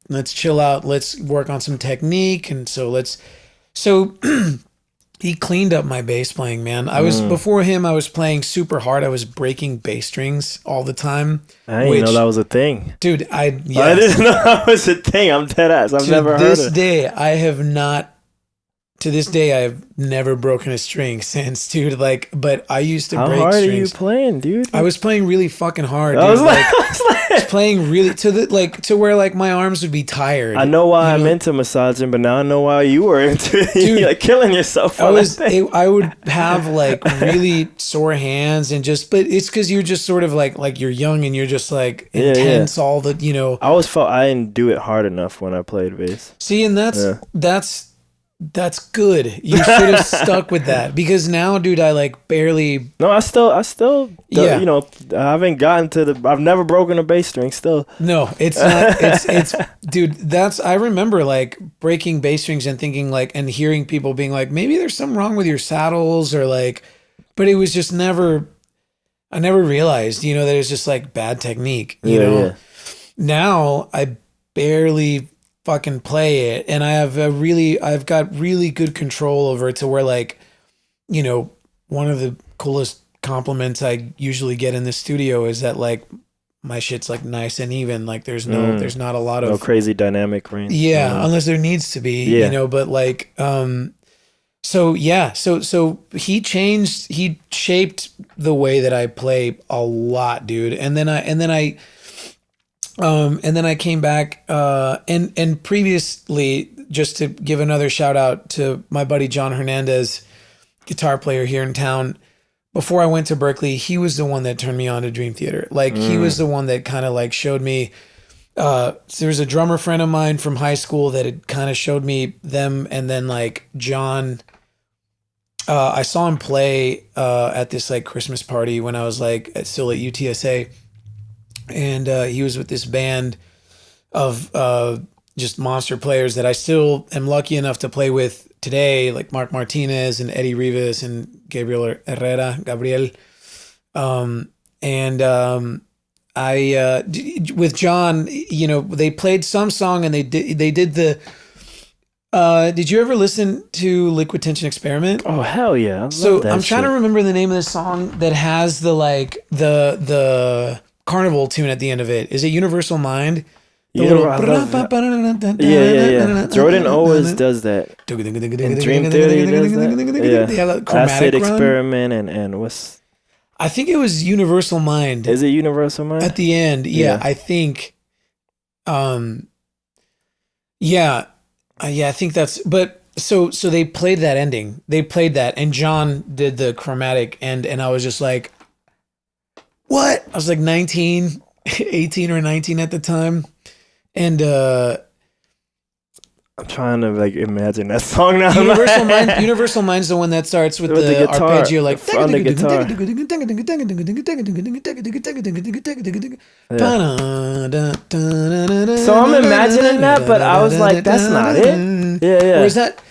Let's chill out. Let's work on some technique. And so he cleaned up my bass playing, man. Before him, I was playing super hard. I was breaking bass strings all the time. I didn't know that was a thing. Dude, I didn't know that was a thing. I'm dead ass. I've never heard it. To this day, I've never broken a string since, dude. Like, but I used to break strings. How hard are you playing, dude? I was playing really fucking hard, dude. I was playing really to where like my arms would be tired. I know why I'm into massaging, but now I know why you were into it. Dude, like killing yourself. I would have like really sore hands and but it's because you're just sort of like you're young and you're just like intense. All the I always felt I didn't do it hard enough when I played bass. See, and that's good. You should have stuck with that, because now, dude, I like barely. No, I still, I haven't gotten to I've never broken a bass string still. No, it's not. It's, dude, I remember like breaking bass strings and thinking like, and hearing people being like, maybe there's something wrong with your saddles or like, but it was just I never realized, that it was just like bad technique, you know? Yeah. Now I barely fucking play it, and I've got really good control over it, to where like, one of the coolest compliments I usually get in the studio is that like my shit's like nice and even, like there's not a lot of crazy dynamic range. Yeah, unless there needs to be, but like so he shaped the way that I play a lot, dude. And then I came back, and previously, just to give another shout out to my buddy John Hernandez, guitar player here in town. Before I went to Berkeley, he was the one that turned me on to Dream Theater. Like he was the one that kind of like showed me. There was a drummer friend of mine from high school that had kind of showed me them, and then like John. I saw him play at this like Christmas party when I was like still at UTSA. And he was with this band of just monster players that I still am lucky enough to play with today, like Mark Martinez and Eddie Rivas and Gabriel. I with John, they played some song, and they did the. Did you ever listen to Liquid Tension Experiment? Oh hell yeah! I'm trying to remember the name of the song that has the carnival tune at the end of it. Is it Universal Mind? Yeah. Jordan always does that. And Dream Theater does that. Yeah. Acid Experiment and what's? I think it was Universal Mind. Is it Universal Mind? At the end, yeah. I think. I think that's. But so they played that ending. They played that, and John did the chromatic end, and I was just like, what? I was like 18 or 19 at the time. And I'm trying to like imagine that song now. Universal Mind's the one that starts with the guitar, arpeggio, like on the guitar. So I'm imagining that, but I was like, that's not it. Yeah. Or is that?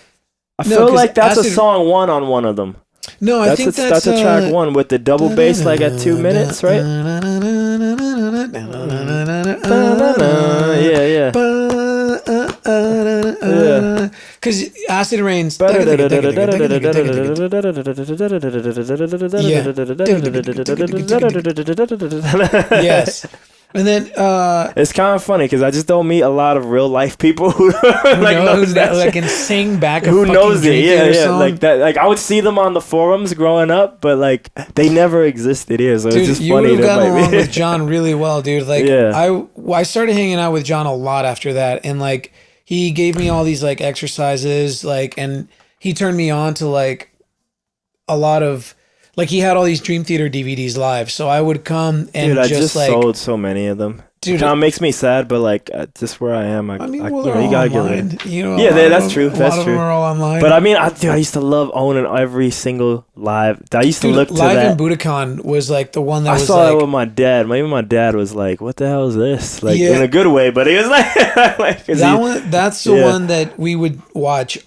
I feel like that's a song one on one of them. No, I think that's a track one with the double bass like at 2 minutes, right? Yeah. Because Acid Rain's. Yes. And then it's kind of funny because I just don't meet a lot of real life people who like knows that like can sing back. Who knows it? Yeah. Like that. Like I would see them on the forums growing up, but like they never existed here. So dude, it's just you funny. You would have gotten along with John really well, dude. Like I started hanging out with John a lot after that, and like he gave me all these like exercises, like, and he turned me on to like a lot of, like, he had all these Dream Theater DVDs live. So I would come and Dude, I just just like, sold so many of them. dude, It kind of makes me sad, but like just where I am, I mean, you well, know, they're you all gotta get rid online. of. You know, Yeah, that's true. A lot That's of them true. are all online. But I mean, dude, I used to love owning every single live. I used to Dude, look to Live in that. Budokan was like the one that I was saw like, that with my dad. Maybe my dad was like, "What the hell is this?" Like Yeah. in a good way, but he was like, that one. That's the Yeah. one that we would watch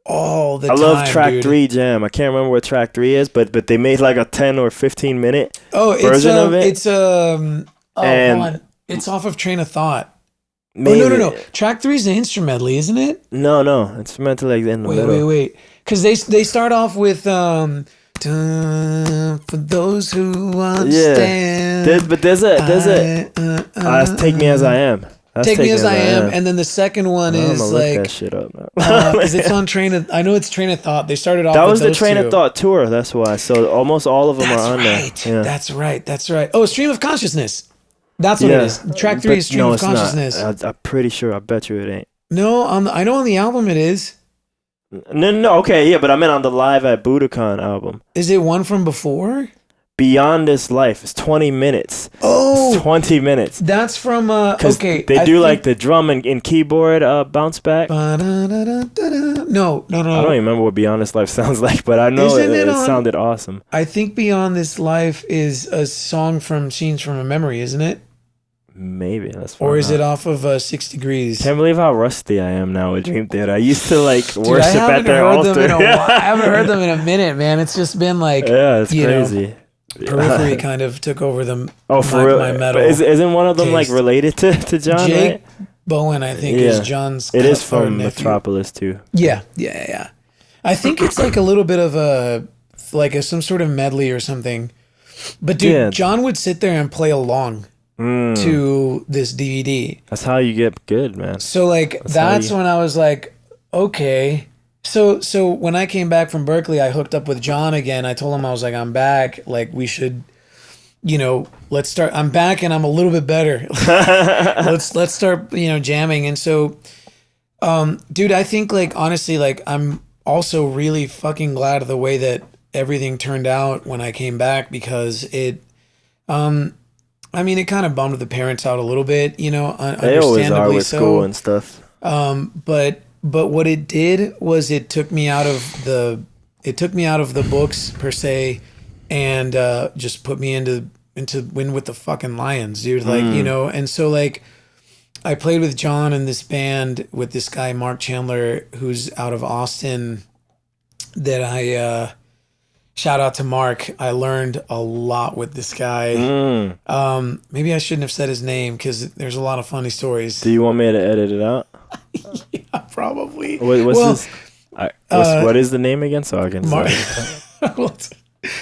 all the I time. love track dude. 3 Jam. I can't remember what track 3 is, but they made like a 10 or 15 minute version of it. It's hold on. It's off of Train of Thought. Maybe. Oh, no. Track 3 is the instrumental, isn't it? No. It's meant to like in the middle. Wait. Because they start off with dun, for those who understand. There's Take Me As I Am. That's Take Me As I Am, and then the second one I'm is gonna look like that shit up now. because it's on I know it's Train of Thought. They started off. That with was the those Train two. of Thought tour. That's why. So almost all of them That's are on right. there. Yeah. That's right. Oh, Stream of Consciousness. That's what it is. Track 3 is Stream of Consciousness. Not. I'm pretty sure. I bet you it ain't. No, I know on the album it is. No. Okay, yeah, but I meant on the Live at Budokan album. Is it one from before? Beyond This Life. It's 20 minutes. Oh, It's 20 minutes. that's from okay. They do like the drum and keyboard bounce back. No. I don't even remember what Beyond This Life sounds like, but I know Isn't it it on- sounded awesome. I think Beyond This Life is a song from Scenes from a Memory, isn't it? Maybe that's. Or is it off of 6 Degrees? Can't believe how rusty I am now with Dream Theater. I used to like Dude, worship at their altar. I haven't heard them in a minute, man. It's just been like Yeah, it's you know, crazy. Periphery kind of took over them. Oh, for real? My metal. Isn't one of them like taste. related to John? Jake Right? Bowen, I think, Yeah. is John's. It is or from nephew. Metropolis too. Yeah. I think it's like a little bit of some sort of medley or something. But dude, Yeah. John would sit there and play along to this DVD. That's how you get good, man. So like that's when I was like, okay. So when I came back from Berkeley, I hooked up with John again. I told him I was like, I'm back. Like we should, let's start. I'm back and I'm a little bit better. let's start, jamming. And so, dude, I think like honestly, like I'm also really fucking glad of the way that everything turned out when I came back because it, it kind of bummed the parents out a little bit, They always are understandably with so. school and stuff. But what it did was it took me out of the books per se, and just put me into Win with the fucking Lions, dude. Like and so like I played with John in this band with this guy Mark Chandler who's out of Austin. That I shout out to Mark. I learned a lot with this guy. Maybe I shouldn't have said his name because there's a lot of funny stories. Do you want me to edit it out? Yeah, probably. What is the name again? So I can Mark, say.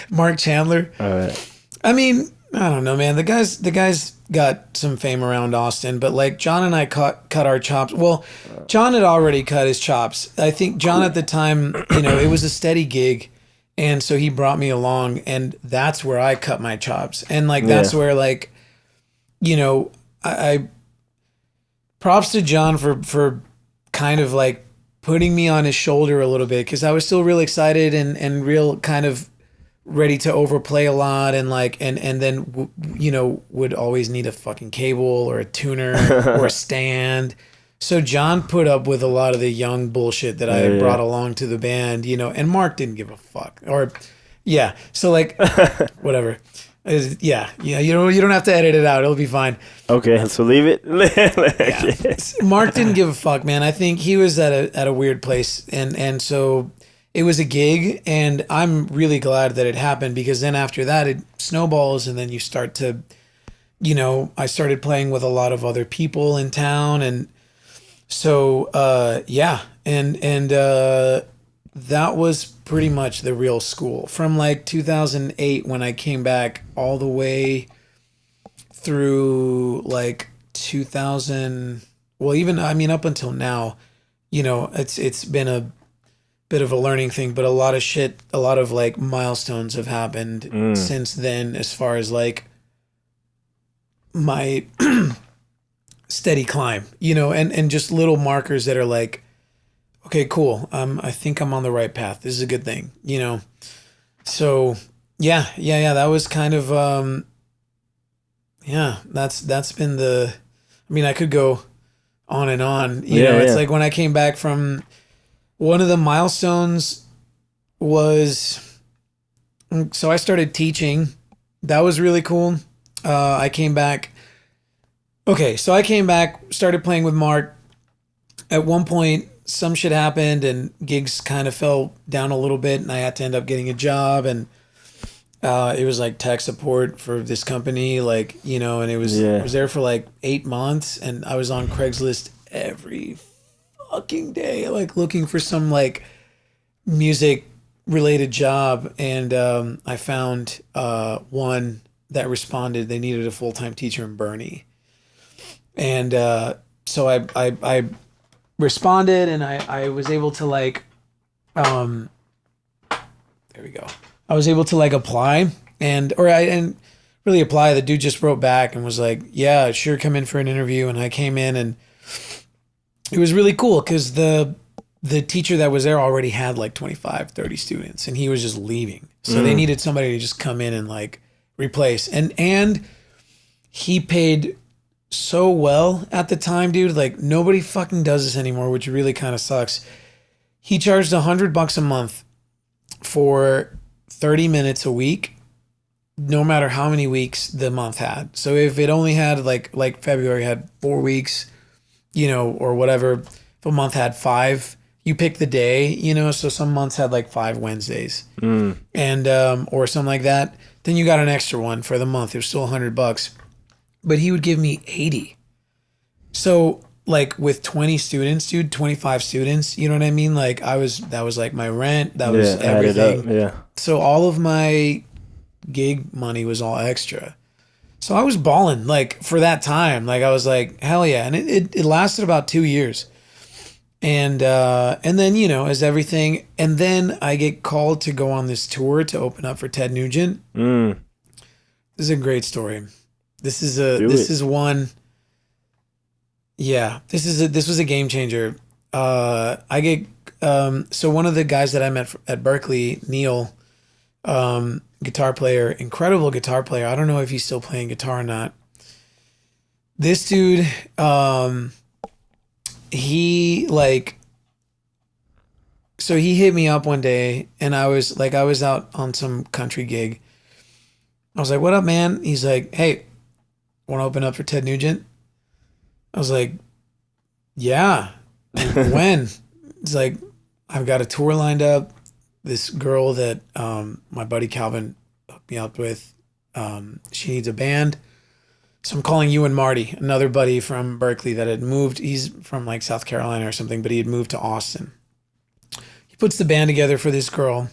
Mark Chandler. All right. I mean, I don't know, man. The guy's got some fame around Austin, but like John and I cut our chops. Well, John had already cut his chops. I think John at the time, it was a steady gig, and so he brought me along, and that's where I cut my chops, and like that's where like, I props to John for kind of like putting me on his shoulder a little bit because I was still real excited and real kind of ready to overplay a lot and like and then would always need a fucking cable or a tuner or a stand. So John put up with a lot of the young bullshit that I had brought along to the band, and Mark didn't give a fuck. So like whatever. You don't have to edit it out. It'll be fine. Okay, so leave it. Mark didn't give a fuck, man. I think he was at a weird place, and so it was a gig, and I'm really glad that it happened because then after that it snowballs, and then you start to, I started playing with a lot of other people in town, and so that was pretty much the real school from like 2008 when I came back all the way through like 2000. Well, even up until now, it's been a bit of a learning thing, but a lot of like milestones have happened since then as far as like my steady climb, you know, and just little markers that are like, okay, cool. I think I'm on the right path. This is a good thing, you know? So yeah. That was kind of, yeah, that's been I mean, I could go on and on, you know, it's like when I came back from one of the milestones was, so I started teaching. That was really cool. I came back. Okay, so I came back, started playing with Mark. At one point, some shit happened and gigs kind of fell down a little bit, and I had to end up getting a job. And it was like tech support for this company, like, you know, and I was there for like 8 months, and I was on Craigslist every fucking day, like looking for some like music related job. And I found one that responded. They needed a full-time teacher in Bernie. And so I responded, and I was able to like, there we go. I was able to like apply and really apply. The dude just wrote back and was like, yeah, sure, come in for an interview. And I came in, and it was really cool because the teacher that was there already had like 25, 30 students, and he was just leaving. So they needed somebody to just come in and like replace. And he paid so well at the time, dude. Like nobody fucking does this anymore, which really kind of sucks. He charged $100 a month for 30 minutes a week, no matter how many weeks the month had. So if it only had like February had 4 weeks, you know, or whatever, if a month had 5, you pick the day, you know, so some months had like 5 Wednesdays and or something like that. Then you got an extra one for the month. It was still $100, but he would give me 80. So like with 20 students, dude, 25 students, you know what I mean? Like that was like my rent, that was everything. Yeah. So all of my gig money was all extra. So I was balling like for that time. Like I was like, hell yeah. And it lasted about 2 years. And then, you know, as everything, and then I get called to go on this tour to open up for Ted Nugent. This is a great story. This was a game changer. I get, so one of the guys that I met at Berkeley, Neil, guitar player, incredible guitar player. I don't know if he's still playing guitar or not. This dude, he like, so he hit me up one day, and I was out on some country gig. I was like, what up, man? He's like, hey, want to open up for Ted Nugent? I was like, yeah. When? It's like, I've got a tour lined up. This girl that my buddy Calvin hooked me up with, she needs a band. So I'm calling you and Marty, another buddy from Berkeley that had moved. He's from like South Carolina or something, but he had moved to Austin. He puts the band together for this girl.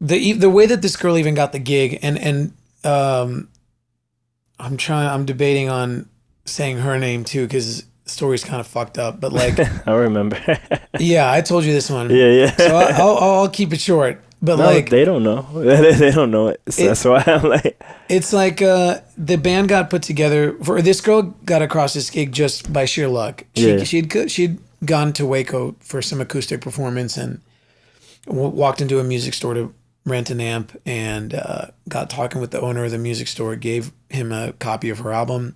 The way that this girl even got the gig, and I'm debating on saying her name too, because the story's kind of fucked up, but like I remember. Yeah, I told you this one. Yeah. So I'll keep it short. But no, like they don't know. They don't know it. So that's why I'm like, it's like the band got put together for this girl, got across this gig just by sheer luck. She'd gone to Waco for some acoustic performance and walked into a music store to rent an amp, and got talking with the owner of the music store, gave him a copy of her album.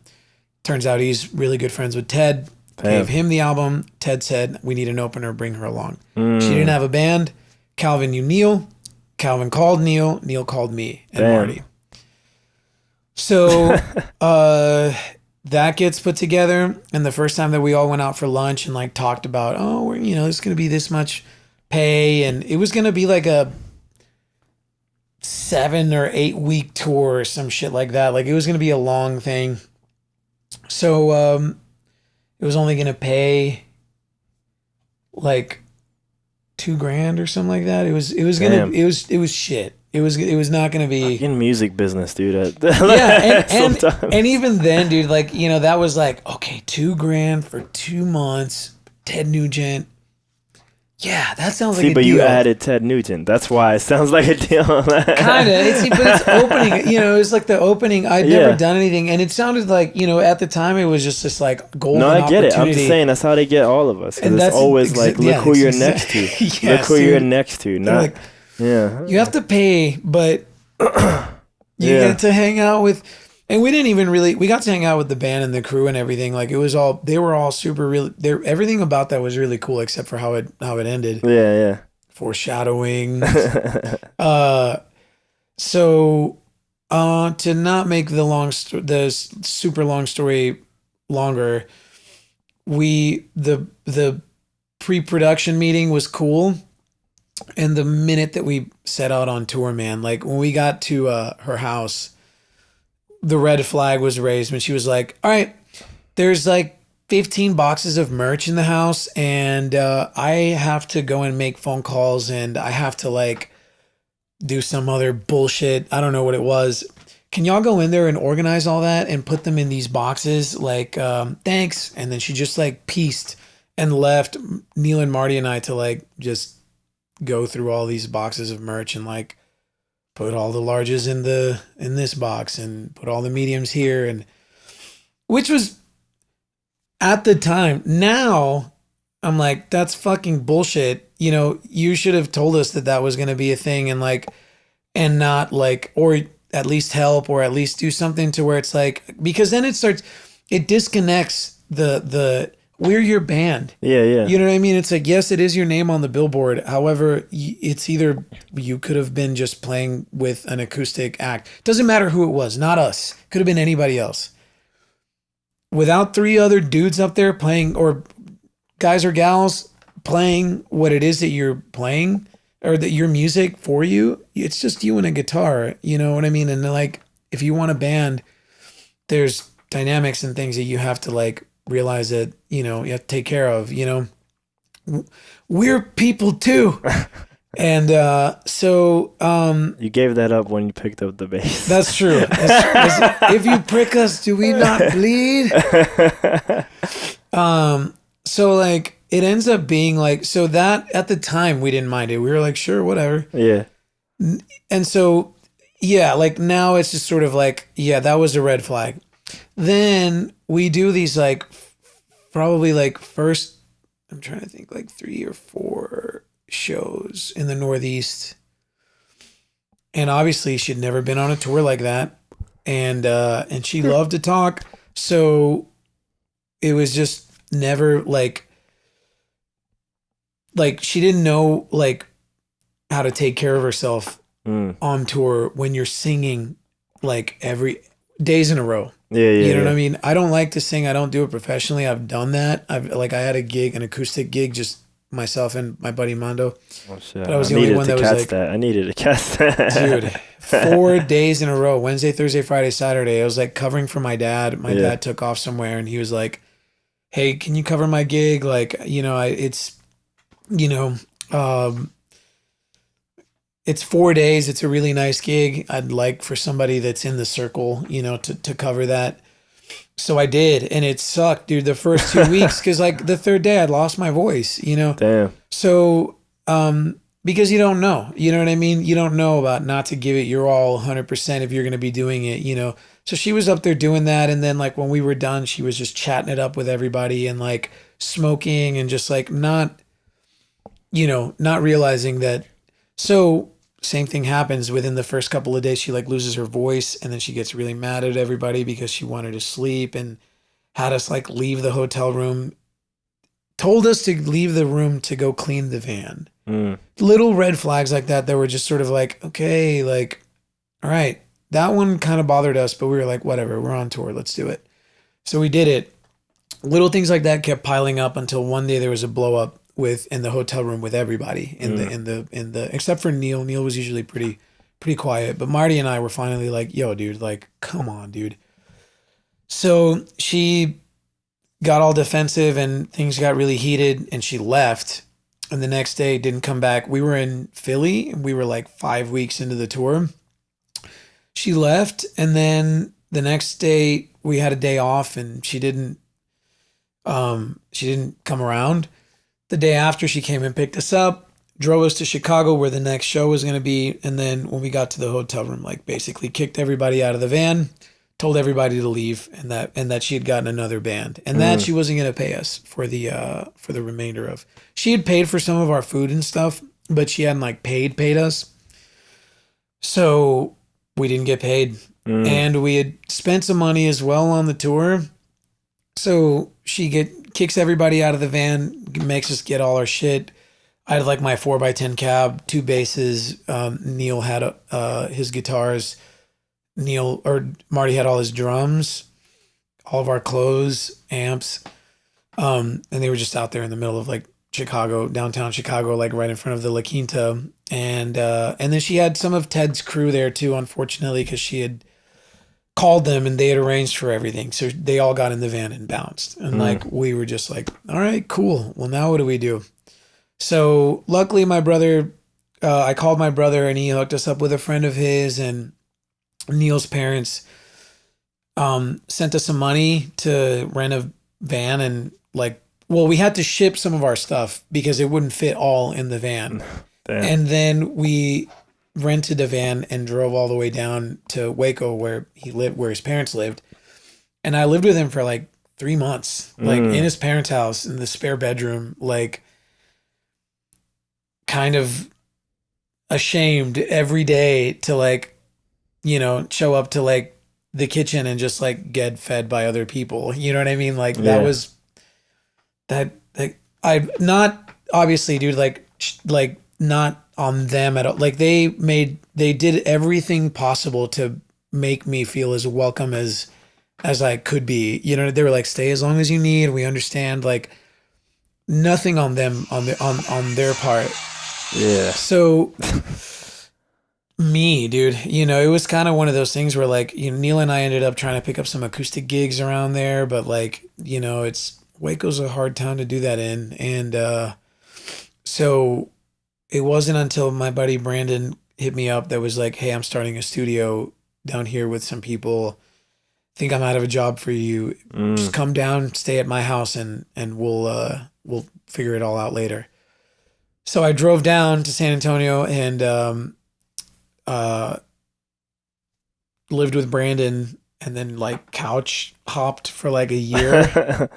Turns out he's really good friends with Ted. Gave him the album. Ted said, we need an opener, bring her along. She didn't have a band. Calvin knew Neil. Calvin called Neil. Neil called me and Marty. So that gets put together. And the first time that we all went out for lunch and like talked about, it's going to be this much pay. And it was going to be like a 7 or 8 week tour or some shit like that. Like it was going to be a long thing. So it was only going to pay like $2,000 or something like that. It was shit. It was not gonna be in music business, dude. And even then, dude, like, you know, that was like, okay, $2,000 for 2 months, Ted Nugent. Yeah, that sounds See, like a but deal. you added Ted Nugent. That's why it sounds like a deal. Kind of. But it's opening. It's like the opening. I'd never Yeah. done anything, and it sounded like at the time it was just this like golden No, I get it. I'm just opportunity. saying that's how they get all of us. Because And it's that's always like, look who you're next to. Yes, Look who you're dude. next to. They're Not, like, yeah. you have to pay, but you Yeah. get to hang out with. And we didn't even really. We got to hang out with the band and the crew and everything. Like it was all. They were all super really. Everything about that was really cool, except for how it ended. Yeah, Foreshadowing. yeah. So, to not make the super long story longer, the pre-production meeting was cool, and the minute that we set out on tour, man, like when we got to her house, the red flag was raised when she was like, "All right, there's like 15 boxes of merch in the house, and I have to go and make phone calls, and I have to like." Do some other bullshit. I don't know what it was. Can y'all go in there and organize all that and put them in these boxes? Like, thanks. And then she just like pieced and left Neil and Marty and I to like just go through all these boxes of merch and like put all the larges in this box and put all the mediums here, and which was at the time. Now I'm like, that's fucking bullshit. You should have told us that was going to be a thing, and like, and not like, or at least help, or at least do something to where it's like, because then it disconnects we're your band. Yeah, yeah. You know what I mean? It's like, yes, it is your name on the billboard. However, it's either you could have been just playing with an acoustic act. Doesn't matter who it was, not us. Could have been anybody else. Without 3 other dudes up there playing, or guys or gals playing what it is that you're playing, or that your music for you, it's just you and a guitar. You know what I mean? And like, if you want a band, there's dynamics and things that you have to like realize that, you have to take care of, we're people too. And so You gave that up when you picked up the bass. that's true. If you prick us, do we not bleed? So like it ends up being like, so that at the time we didn't mind it. We were like, sure, whatever. Yeah. And so, yeah, like now it's just sort of like, yeah, that was a red flag. Then we do these like, probably like first, I'm trying to think, like 3 or 4 shows in the Northeast. And obviously she'd never been on a tour like that. And she loved to talk. So it was just never like she didn't know like how to take care of herself on tour when you're singing like every days in a row. Yeah, You know what I mean? I don't like to sing. I don't do it professionally. I've done that. I had a gig, an acoustic gig, just myself and my buddy Mondo. Oh, shit. But I was the only one that was like, I needed to catch that. dude, 4 days in a row, Wednesday, Thursday, Friday, Saturday. I was like covering for my dad. My dad took off somewhere and he was like, hey, can you cover my gig? Like, it's 4 days. It's a really nice gig. I'd like for somebody that's in the circle, to cover that. So I did, and it sucked, dude, the first 2 weeks, because like the third day I'd lost my voice, Damn. So, because you don't know, you know what I mean? You don't know about not to give it your all 100% if you're going to be doing it, So she was up there doing that, and then like when we were done, she was just chatting it up with everybody and like smoking and just like not realizing that. So same thing happens within the first couple of days. She like loses her voice, and then she gets really mad at everybody because she wanted to sleep and had us like leave the hotel room, told us to leave the room to go clean the van. Little red flags like that were just sort of like, okay, like, all right, that one kind of bothered us, but we were like, whatever, we're on tour, let's do it. So we did it. Little things like that kept piling up until one day there was a blow up in the hotel room with everybody in the except for Neil. Neil was usually pretty quiet, but Marty and I were finally like, yo, dude, like, come on, dude. So she got all defensive and things got really heated, and she left. And the next day didn't come back. We were in Philly and we were like 5 weeks into the tour. She left, and then the next day we had a day off, and she didn't come around. The day after, she came and picked us up, drove us to Chicago where the next show was going to be. And then when we got to the hotel room, like basically kicked everybody out of the van, told everybody to leave, and that she had gotten another band, and that she wasn't going to pay us for the remainder of. She had paid for some of our food and stuff, but she hadn't like paid us. So we didn't get paid. And we had spent some money as well on the tour. So she kicks everybody out of the van, makes us get all our shit. I had like my 4x10 cab, 2 basses. Neil had his guitars. Marty had all his drums, all of our clothes, amps. And they were just out there in the middle of like Chicago, downtown Chicago, like right in front of the La Quinta. And then she had some of Ted's crew there too, unfortunately, because she had called them and they had arranged for everything. So they all got in the van and bounced. And like, we were just like, all right, cool. Well, now what do we do? So luckily my brother, I called my brother and he hooked us up with a friend of his, and Neil's parents sent us some money to rent a van, and like, well, we had to ship some of our stuff because it wouldn't fit all in the van. Damn. And then we rented a van and drove all the way down to Waco where his parents lived. And I lived with him for like 3 months, like in his parents' house in the spare bedroom, like kind of ashamed every day to like, show up to like the kitchen and just like get fed by other people. You know what I mean? Like that was that, like, I not obviously, dude, like not on them at all. Like they did everything possible to make me feel as welcome as I could be. They were like, stay as long as you need. We understand. Like nothing on them on their part. Yeah. So me, dude, it was kind of one of those things where like, Neil and I ended up trying to pick up some acoustic gigs around there, but like, Waco's a hard town to do that in. And so it wasn't until my buddy Brandon hit me up that was like, hey, I'm starting a studio down here with some people. Think I'm out of a job for you. Just come down, stay at my house, and we'll figure it all out later. So I drove down to San Antonio and lived with Brandon, and then like couch hopped for like a year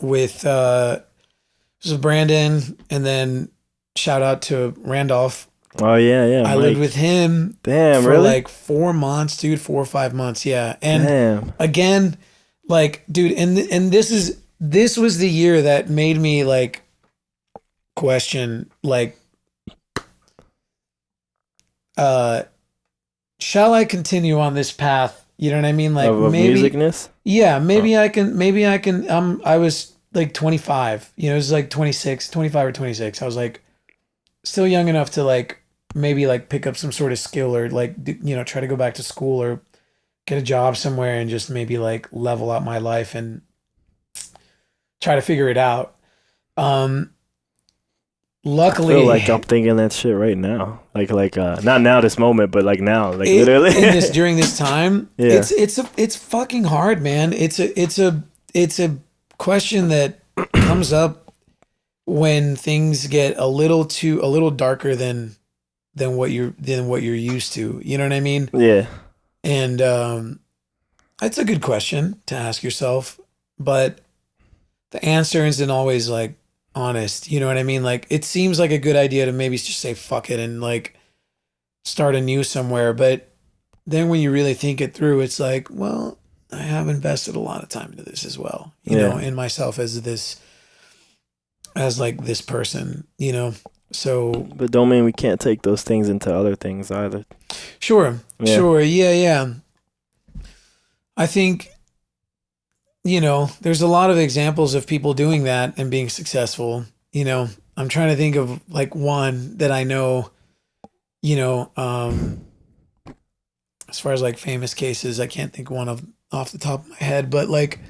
with Brandon, and then shout out to Randolph. Oh yeah. I lived with him for like 4 months, dude, 4 or 5 months. Yeah. And again, like, dude, and this was the year that made me like question, like, shall I continue on this path? You know what I mean? Like of maybe musicness? Yeah, maybe I can I was like 25, it was like 25 or 26. I was like still young enough to like maybe like pick up some sort of skill or like, try to go back to school or get a job somewhere and just maybe like level out my life and try to figure it out. Luckily, I feel like I'm thinking that shit right now. Like not now this moment, but like now, like literally during this time. Yeah. It's fucking hard, man. It's a question that comes up when things get a little darker than what you're used to. You know what I mean? Yeah. And it's a good question to ask yourself, but the answer isn't always like honest. You know what I mean? Like it seems like a good idea to maybe just say fuck it and like start anew somewhere, but then when you really think it through, it's like, well, I have invested a lot of time into this as well, you know, in myself as this person, so. But don't mean we can't take those things into other things either. Sure. Yeah. I think, there's a lot of examples of people doing that and being successful. I'm trying to think of like one that I know, as far as like famous cases, I can't think one off the top of my head, but like,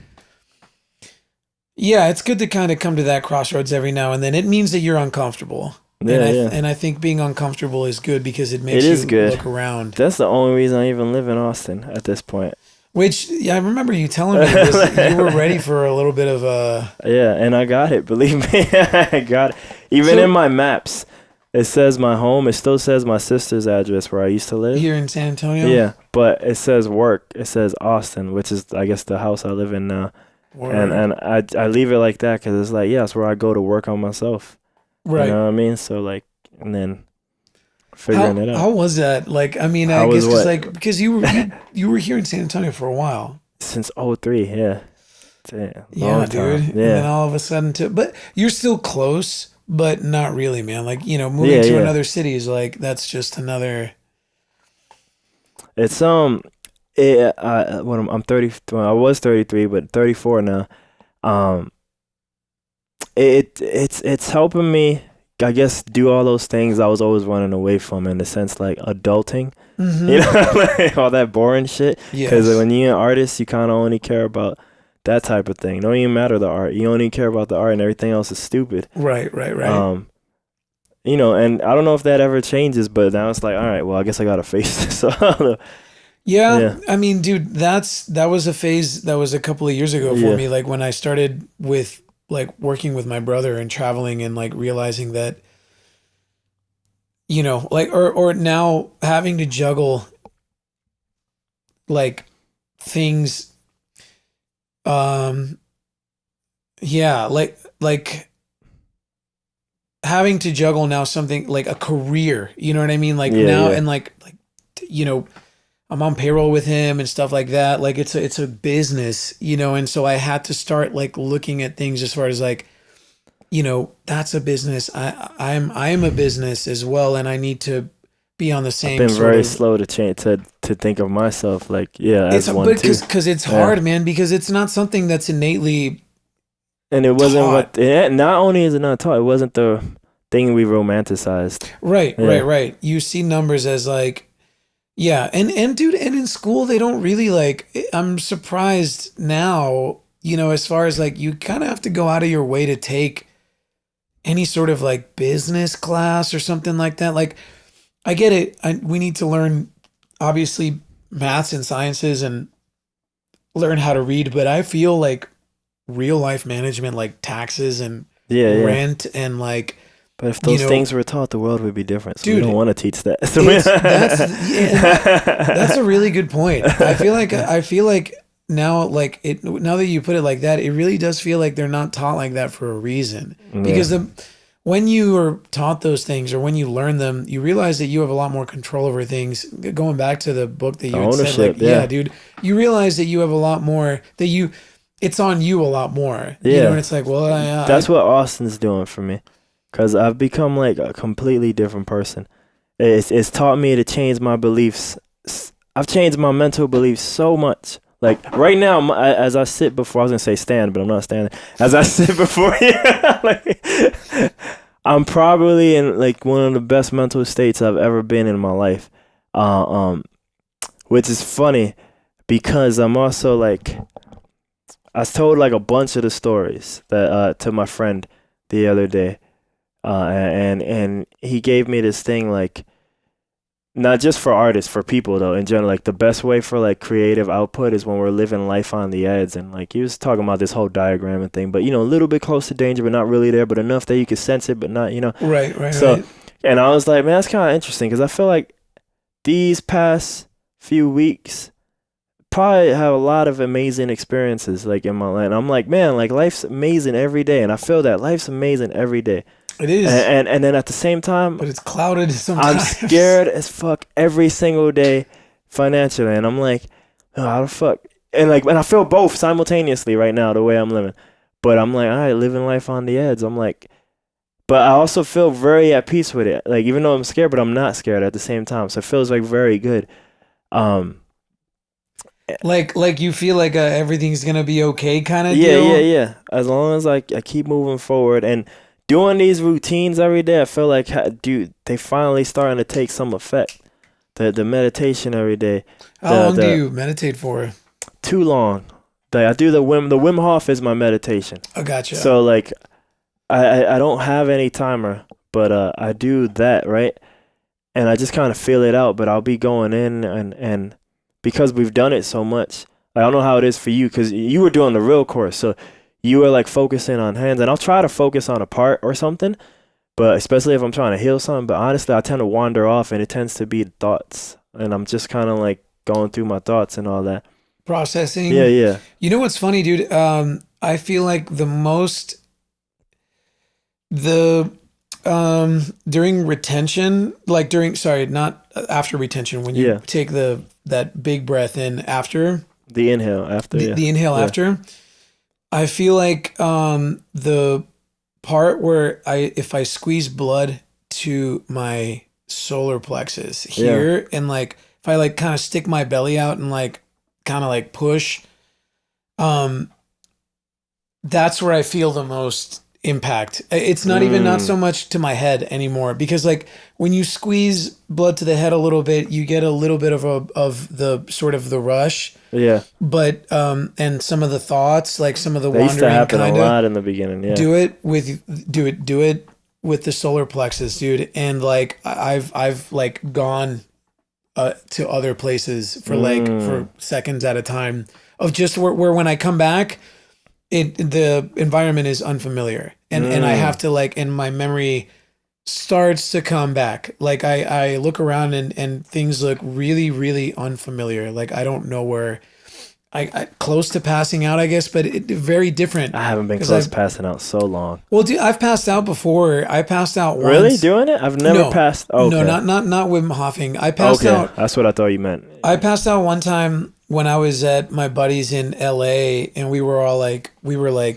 yeah, it's good to kind of come to that crossroads every now and then. It means that you're uncomfortable. And I think being uncomfortable is good because it makes you look around. That's the only reason I even live in Austin at this point. Which, yeah, I remember you telling me was you were ready for a little bit of a. Yeah, and I got it. Believe me, I got it. Even in So my maps, it says my home. It still says my sister's address where I used to live. here in San Antonio. Yeah, but it says work. It says Austin, which is I guess the house I live in now. And Word. and I leave it like that because it's like, yeah, it's where I go to work on myself. You Right. know what I mean? So like, and then figuring How it out. how was that? Like, I mean, I How guess was because what? like because you were here in San Antonio for a while. Since '03, yeah. Damn, Yeah, long dude. time. And then Yeah. all of a sudden, but you're still close, but not really, man. Like, moving Yeah, to yeah. another city is like that's just another. It's it when I'm 30, well, I was 33, but 34 now. Um, it's helping me, I guess, do all those things I was always running away from in the sense like adulting, you Mm-hmm. know, like all that boring shit. Because Yes. when you're an artist, you kind of only care about that type of thing. Don't even matter the art. You only care about the art, and everything else is stupid. Right, right, right. Um, and I don't know if that ever changes, but now it's like, all right, well, I guess I gotta face this. So, Yeah, yeah, I mean, dude, that was a phase that was a couple of years ago for yeah, me. Like when I started with like working with my brother and traveling and like realizing that, like or now having to juggle like things um yeah, like having to juggle now something like a career, you know what I mean? Like yeah, now yeah. and like you know, I'm on payroll with him and stuff like that. Like it's a business, and so I had to start like looking at things as far as like, that's a business. I am a business as well, and I need to be on the I've same been sort very of. slow to change to think of myself like, yeah, It's as but one too. because it's Yeah. hard, man, because it's not something that's innately And it wasn't taught. what, not only is it not taught, it wasn't the thing we romanticized. Right, right, Yeah. right. You see numbers as like, yeah, and dude, and in school they don't really like. I'm surprised now, as far as like you kind of have to go out of your way to take any sort of like business class or something like that. Like I get it. We need to learn obviously maths and sciences and learn how to read, but I feel like real life management, like taxes and Yeah, yeah. rent and like, But if you those know, things were taught, the world would be different. So we don't dude, want to teach that. So it's yeah, and that's a really good point. I feel like now like it now that you put it like that, it really does feel like they're not taught like that for a reason. Yeah. Because when you are taught those things or when you learn them, you realize that you have a lot more control over things. Going back to the book that The you had said, like, ownership, yeah, yeah. dude, you realize that you have a lot more it's on you a lot more, and Yeah. it's like, well, That's what Austin's doing for me. Cause I've become like a completely different person. It's taught me to change my beliefs. I've changed my mental beliefs so much. Like right now, as I sit before, I was gonna say stand, but I'm not standing. As I sit before you, like, I'm probably in like one of the best mental states I've ever been in my life. Uh, um, which is funny because I'm also like, I told like a bunch of the stories that to my friend the other day, and he gave me this thing like, not just for artists, for people though in general, like the best way for like creative output is when we're living life on the edge. And like he was talking about this whole diagram and thing, but a little bit close to danger but not really there, but enough that you can sense it but not. right, right, So, right. and I was like, man, that's kind of interesting because I feel like these past few weeks probably have a lot of amazing experiences like in my life. And I'm like, man, like life's amazing every day, and I feel that life's amazing every day. It and is, and, and then at the same time, but it's clouded I'm sometimes. scared as fuck every single day financially, and I'm like, oh, how the fuck? And I feel both simultaneously right now the way I'm living. But I'm like, all right, living life on the edge. I'm like, but I also feel very at peace with it. Like even though I'm scared, but I'm not scared at the same time. So it feels like very good. Um, Like you feel like everything's gonna be okay, kind of yeah, yeah, deal. yeah. As long as I keep moving forward and doing these routines every day, I feel like dude, they finally starting to take some effect. The meditation every day, How the long do the you meditate for? too long. Like I do the Wim Hof is my meditation. Oh, gotcha. So like I don't have any timer, but I do that, right? And I just kind of feel it out, but I'll be going in and because we've done it so much, I don't know how it is for you because you were doing the real course. So you were like focusing on hands. And I'll try to focus on a part or something, but especially if I'm trying to heal something. But honestly, I tend to wander off and it tends to be thoughts. And I'm just kind of like going through my thoughts and all that. Yeah, Processing. yeah. You know what's funny, dude? I feel like the during retention, like during, sorry, not after retention, when you Yeah. take that big breath in after The inhale after, yeah. the inhale Yeah. after, I feel like the part where if I squeeze blood to my solar plexus Yeah. here, and like if I like kind of stick my belly out and like kind of like push, um that's where I feel the most impact. It's not even, not so much to my head anymore, because like when you squeeze blood to the head a little bit, you get a little bit of the sort of the rush, Yeah. but and some of the thoughts, like some of the That used to wandering happen a kind of. lot in the beginning. Yeah. Do it with the solar plexus, dude. And like I've like gone to other places for like for seconds at a time of just where when I come back, the environment is unfamiliar, and I have to like, and my memory starts to come back. Like I look around and things look really, really unfamiliar. Like I don't know where I close to passing out, I guess, but very different. I haven't been 'Cause close I've, to passing out so long. well, dude, I've passed out before. I passed out Really once. doing it? I've never No, passed. no, Okay. not Wim Hofing. I passed Okay. out. That's what I thought you meant. I passed out one time when I was at my buddies in LA, and we were all like, we were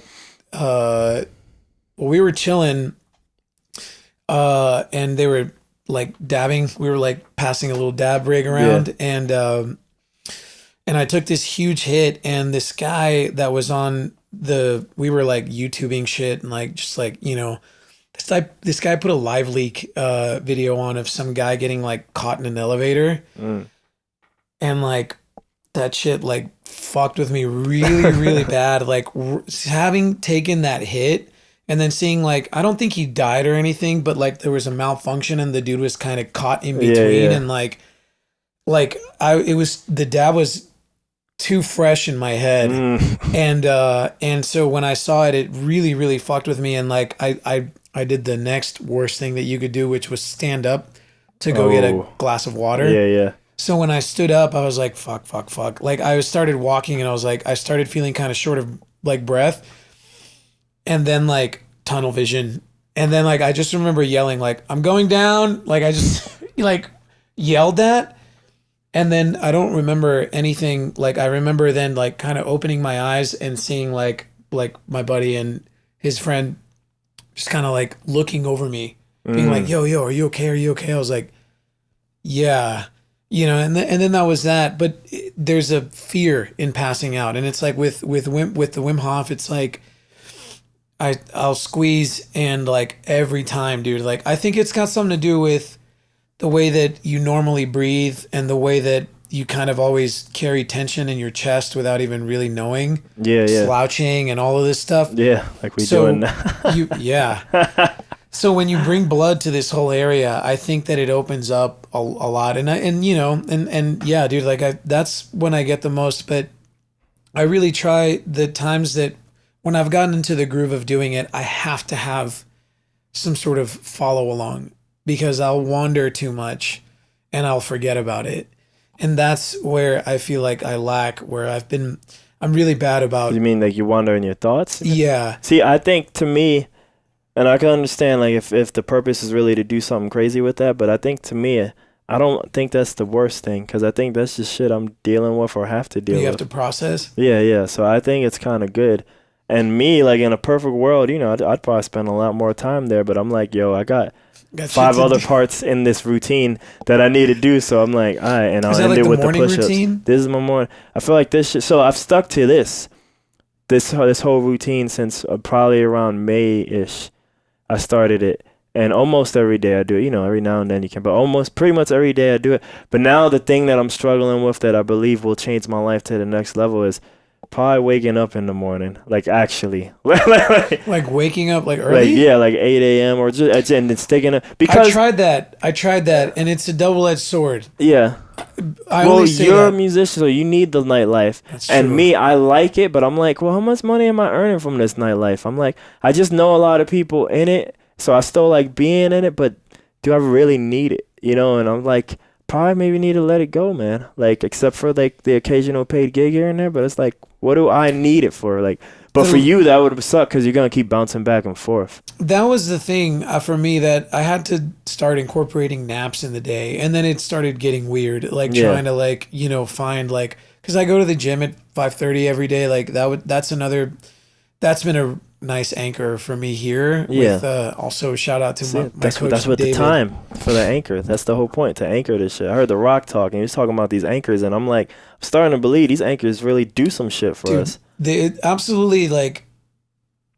chilling, and they were like dabbing. We were like passing a little dab rig around, and I took this huge hit, and this guy that was on we were like YouTubing shit, and like, just like, this guy put a live leak video on of some guy getting like caught in an elevator. And like that shit like fucked with me really, really bad. Like having taken that hit and then seeing like, I don't think he died or anything, but like there was a malfunction and the dude was kind of caught in between. Yeah. And like the dab was too fresh in my head. And so when I saw it, it really, really fucked with me. And like, I did the next worst thing that you could do, which was stand up to go get a glass of water. Yeah. So when I stood up, I was like, fuck. Like I started walking, and I was like, I started feeling kind of short of like breath, and then like tunnel vision. And then like, I just remember yelling like, I'm going down. Like I just like yelled that. And then I don't remember anything. Like I remember then like kind of opening my eyes and seeing like my buddy and his friend just kind of like looking over me, being like, yo, are you okay? Are you okay? I was like, yeah. And then that was that. But there's a fear in passing out, and it's like with the Wim Hof, it's like I'll squeeze, and like every time, dude, like I think it's got something to do with the way that you normally breathe and the way that you kind of always carry tension in your chest without even really knowing. Yeah. Slouching and all of this stuff. Yeah, like we doing now. So when you bring blood to this whole area, I think that it opens up a lot, and yeah, dude, like that's when I get the most. But I really try the times that when I've gotten into the groove of doing it, I have to have some sort of follow along, because I'll wander too much and I'll forget about it, and that's where I feel like I lack. Where I'm really bad about. You mean like you wander in your thoughts? Yeah. See, I think to me, and I can understand like if the purpose is really to do something crazy with that, but I think to me, I don't think that's the worst thing, because I think that's just shit I'm dealing with or have to deal with. You have to process. Yeah. So I think it's kind of good. And me, like in a perfect world, I'd probably spend a lot more time there, but I'm like, yo, I got 5 other parts in this routine that I need to do. So I'm like, all right, and I'll end it with the push-ups. Routine? This is my morning. I feel like this shit. So I've stuck to this whole routine since probably around May-ish. I started it, and almost every day I do it. Every now and then you can, but almost pretty much every day I do it. But now the thing that I'm struggling with that I believe will change my life to the next level is Probably waking up in the morning, like actually, Like waking up like early. like yeah, like 8 a.m. or just and it's taking a I because tried that, and it's a double-edged sword. yeah. I Well, only say you're a that. musician, so you need the nightlife. That's And true. me, I like it, but I'm like, well, how much money am I earning from this nightlife? I'm like, I just know a lot of people in it, so I still like being in it, but do I really need it? You know, and I'm like, probably maybe need to let it go, man. Like, except for like the occasional paid gig here and there, but it's like, what do I need it for? Like, but for The- you, that would suck because you're gonna keep bouncing back and forth. That was the thing for me, that I had to start incorporating naps in the day, and then it started getting weird. Like Yeah. trying to like find like, because I go to the gym at 5:30 every day. Like that's been a nice anchor for me here. Yeah. With also shout out to See, my that's coach what David. the time for the anchor. That's the whole point, to anchor this shit. I heard The Rock talking. He was talking about these anchors, and I'm like, I'm starting to believe these anchors really do some shit for Dude, us. it absolutely, like,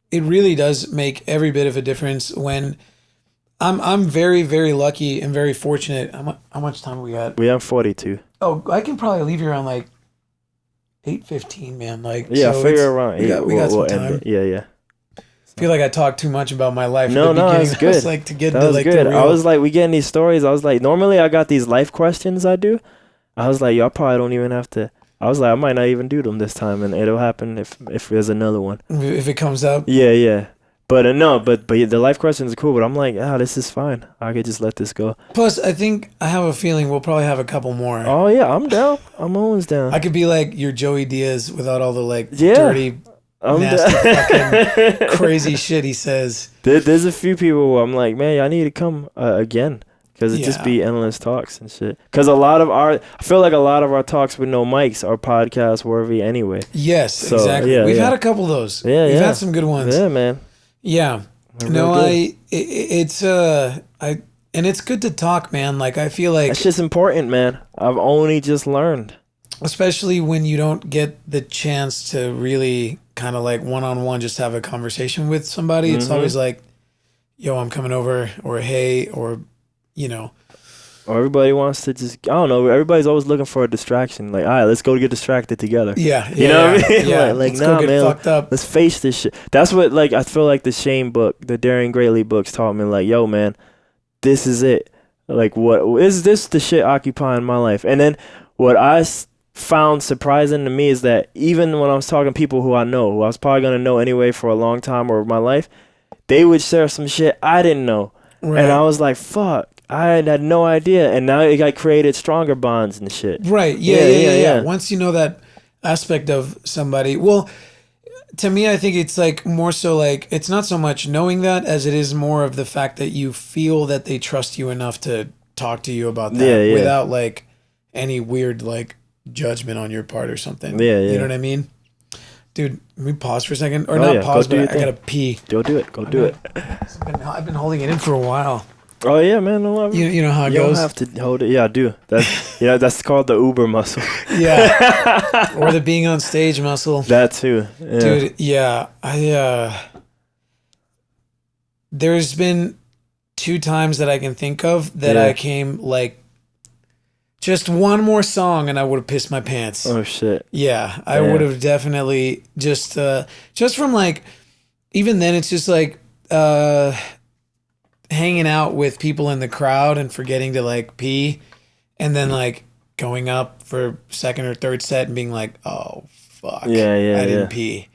it really does make every bit of a difference. When I'm very, very lucky and very fortunate. How much time we got? We have 42. Oh, I can probably leave you around like 8:15, man. Like, Yeah, so figure around. we got some end time. it. Yeah, yeah. I feel like I talked too much about my life No, at the no, beginning. that's I was good. like, to get That to was like good. the real. I was like, we getting these stories. I was like, normally I got these life questions I do. I was like, yo, I probably don't even have to. I was like, I might not even do them this time, and it'll happen if there's another one. If it comes up. Yeah, yeah. But no, but the life questions are cool. But I'm like, this is fine. I could just let this go. Plus, I think I have a feeling we'll probably have a couple more. Oh yeah, I'm down. I'm always down. I could be like your Joey Diaz without all the like Yeah. dirty, I'm nasty, down. fucking crazy shit he says. There's a few people who I'm like, man, I need to come again. Because it just Yeah. be endless talks and shit. Because I feel like a lot of our talks with no mics are podcast worthy anyway. Yes, So, exactly. yeah, We've yeah. had a couple of those. Yeah, We've yeah. had some good ones. Yeah, man. Yeah. They're No, real good. and it's good to talk, man. Like, I feel like, That's just important, man. I've only just learned. especially when you don't get the chance to really kind of like one-on-one just have a conversation with somebody. It's Mhm. always like, yo, I'm coming over, or hey, or, you know. Or everybody wants to just, I don't know. Everybody's always looking for a distraction. Like, all right, let's go get distracted together. Yeah. You know what I mean? Yeah. Like, Let's nah, go get man. fucked up. Let's face this shit. That's what, like, I feel like the Shane book, the Daring Greatly books taught me, like, yo, man, this is it. Like, what is this the shit occupying my life? And then what found surprising to me is that even when I was talking to people who I know, who I was probably going to know anyway for a long time or my life, they would share some shit I didn't know. Right. And I was like, fuck, I had no idea. And now it got created stronger bonds and shit. Right. Yeah. Once you know that aspect of somebody, well, to me, I think it's like more so like, it's not so much knowing that as it is more of the fact that you feel that they trust you enough to talk to you about that Yeah. without like any weird like judgment on your part or something. Yeah. You know what I mean? Dude, let me pause for a second. Or Oh, not yeah. pause, Go do but your I thing. gotta pee. Go do it. Go do it. I've been holding it in for a while. Oh, yeah, man. No love. You know how it You don't goes? have to hold it. Yeah, I do. That's called the Uber muscle. Yeah. Or the being on stage muscle. That too. Yeah. Dude, yeah. There's been 2 times that I can think of that Yeah. I came like just one more song and I would have pissed my pants. Oh shit. Yeah, I Damn. would have definitely just from like, even then it's just like hanging out with people in the crowd and forgetting to like pee, and then like going up for second or third set and being like, oh fuck, Yeah, I didn't yeah. pee,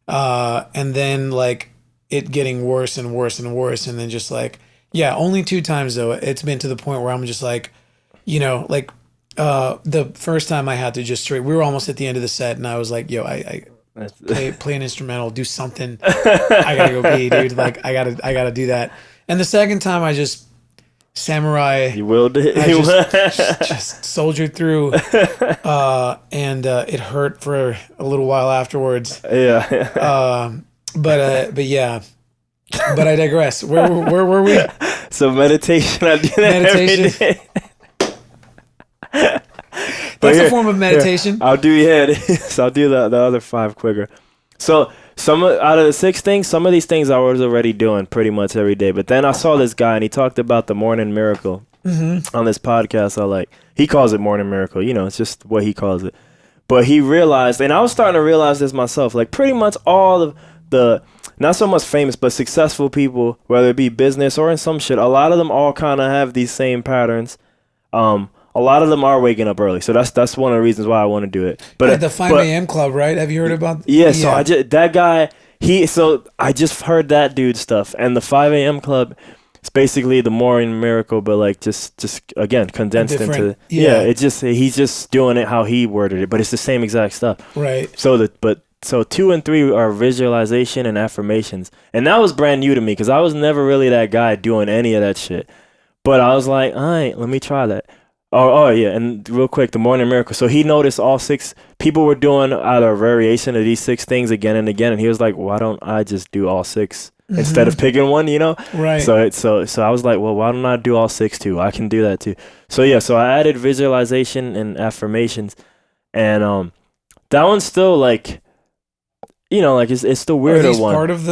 and then like it getting worse and worse and worse, and then just like, yeah, only 2 times though it's been to the point where I'm just like, you know, like the first time I had to just straight, we were almost at the end of the set and I was like, yo, I play an instrumental, do something. I gotta go pee, dude. Like I gotta do that. And the second time I just samurai, You willed it. I just soldiered through, and it hurt for a little while afterwards. Yeah. But yeah, but I digress. Where were we? So meditation, I do that Meditation. every day. That's a form of meditation. I'll do so I'll do the other 5 quicker. So out of the 6 things, some of these things I was already doing pretty much every day. But then I saw this guy and he talked about the morning miracle on this podcast. He calls it morning miracle. You know, it's just what he calls it. But he realized, and I was starting to realize this myself, like pretty much all of the, not so much famous, but successful people, whether it be business or in some shit, a lot of them all kind of have these same patterns. A lot of them are waking up early. So that's one of the reasons why I want to do it. But At the 5 a.m. club, right? Have you heard about? Yeah, so that guy, I just heard that dude stuff. And the 5 a.m. club, it's basically the morning miracle, but like just again condensed into he's just doing it how he worded it, but it's the same exact stuff. Right. So 2 and 3 are visualization and affirmations, and that was brand new to me because I was never really that guy doing any of that shit. But I was like, all right, let me try that. Oh yeah, and real quick, the morning miracle. So he noticed all 6 people were doing either a variation of these 6 things again and again, and he was like, why don't I just do all 6? Instead of picking one, Right. So I was like, well, why don't I do all 6 too? I can do that too. So yeah, so I added visualization and affirmations, and that one's still like, like it's the weirder one. Part of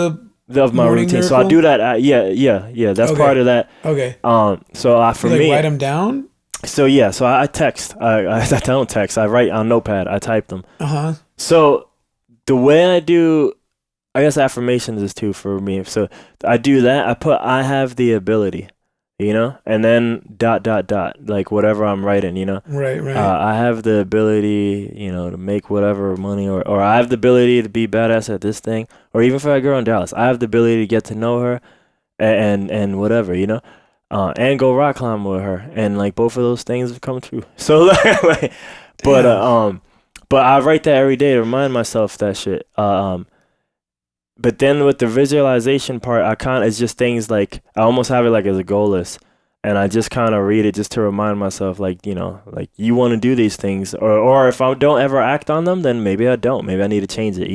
my routine. Miracle? So I do that. Yeah. That's part of that. Okay. So for me, write them down. So yeah, so I text. I don't text. I write on Notepad. I type them. So the way I do, I guess affirmations is too for me. So I do that. I have the ability, and then ... like whatever I'm writing, Right. I have the ability, to make whatever money, or I have the ability to be badass at this thing, or even for a girl in Dallas, I have the ability to get to know her, and whatever, and go rock climb with her, and like both of those things have come true. So but I write that every day to remind myself that shit. But then with the visualization part, it's just things like I almost have it like as a goal list, and I just kind of read it just to remind myself, like, like you want to do these things, or if I don't ever act on them, then maybe I don't. Maybe I need to change it,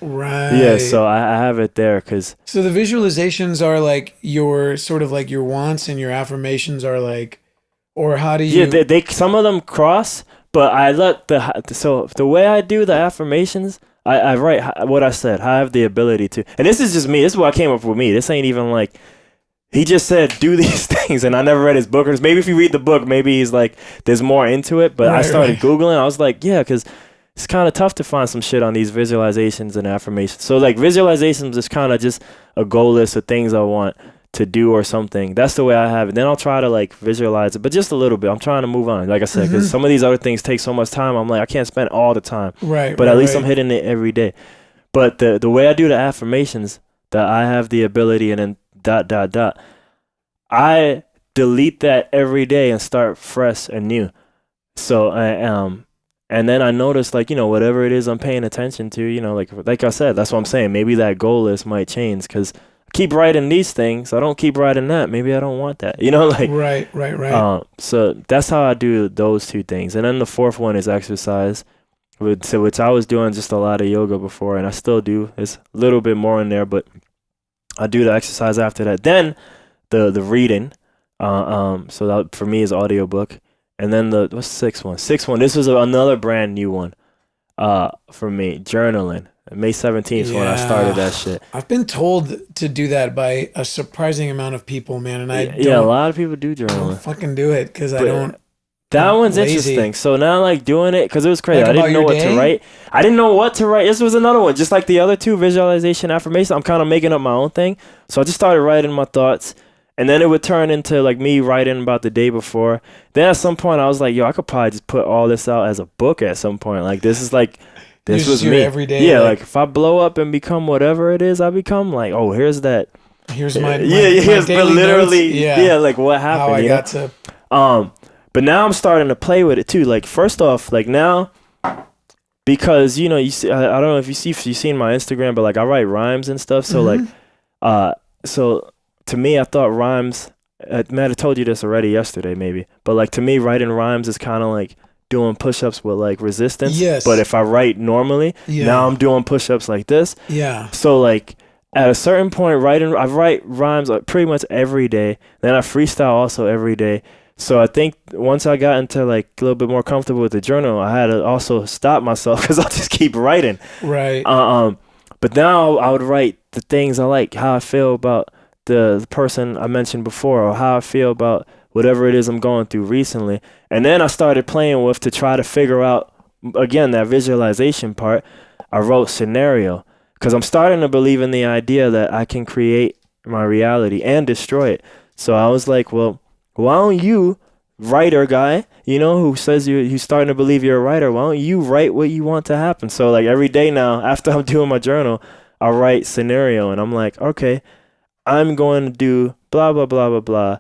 Right. Yeah, so I have it there because. So the visualizations are like your sort of like your wants, and your affirmations are like, or how do you? Yeah, they some of them cross, but I let so the way I do the affirmations. I write what I said. I have the ability to, and this is just me. This is what I came up with me. This ain't even like, he just said do these things, and I never read his book. Or maybe if you read the book, maybe he's like, there's more into it. But I started Googling. I was like, yeah, because it's kind of tough to find some shit on these visualizations and affirmations. So like visualizations is kind of just a goal list of things I want to do or something. That's the way I have it. Then I'll try to like visualize it, but just a little bit. I'm trying to move on, like I said, because some of these other things take so much time. I'm like, I can't spend all the time. Right. But at least I'm hitting it every day. But the way I do the affirmations, that I have the ability, and then ... I delete that every day and start fresh and new. So and then I notice, like, whatever it is I'm paying attention to, like I said, that's what I'm saying. Maybe that goal list might change because keep writing these things. I don't keep writing that. Maybe I don't want that. Like right. So that's how I do those 2 things. And then the 4th one is exercise, which I was doing just a lot of yoga before, and I still do. It's a little bit more in there, but I do the exercise after that. Then the reading. So that for me is audiobook. And then what's the 6th one? 6th one. This was another brand new one. For me, journaling. May 17th when I started that shit. I've been told to do that by a surprising amount of people, man, and a lot of people do journaling. Don't fucking do it because I don't. That one's interesting. So now, like, doing it because it was crazy. Like I didn't know what to write. I didn't know what to write. This was another one, just like the other 2, visualization, affirmation. I'm kind of making up my own thing. So I just started writing my thoughts. And then it would turn into like me writing about the day before. Then at some point I was like, yo, I could probably just put all this out as a book at some point. Like this was me every day. Yeah, like if I blow up and become whatever it is I become, like, oh, here's that. Here's my here's daily literally notes. Like what happened. How I got to. But now I'm starting to play with it too. Like first off, like now, because you see, I don't know if you've seen my Instagram, but like I write rhymes and stuff. So so. To me, I thought rhymes, I might have told you this already yesterday maybe, but like to me, writing rhymes is kind of like doing push-ups with like resistance. Yes. But if I write normally, now I'm doing push-ups like this. Yeah. So like at a certain point, I write rhymes like pretty much every day. Then I freestyle also every day. So I think once I got into like a little bit more comfortable with the journal, I had to also stop myself because I'll just keep writing. Right. But now I would write the things I like, how I feel about the person I mentioned before, or how I feel about whatever it is I'm going through recently. And then I started playing with to try to figure out again, that visualization part, I wrote scenario because I'm starting to believe in the idea that I can create my reality and destroy it. So I was like, well, why don't you, writer guy, you know, who says you're starting to believe you're a writer, why don't you write what you want to happen? So like every day now, after I'm doing my journal, I write scenario and I'm like, okay, I'm going to do blah, blah, blah, blah, blah.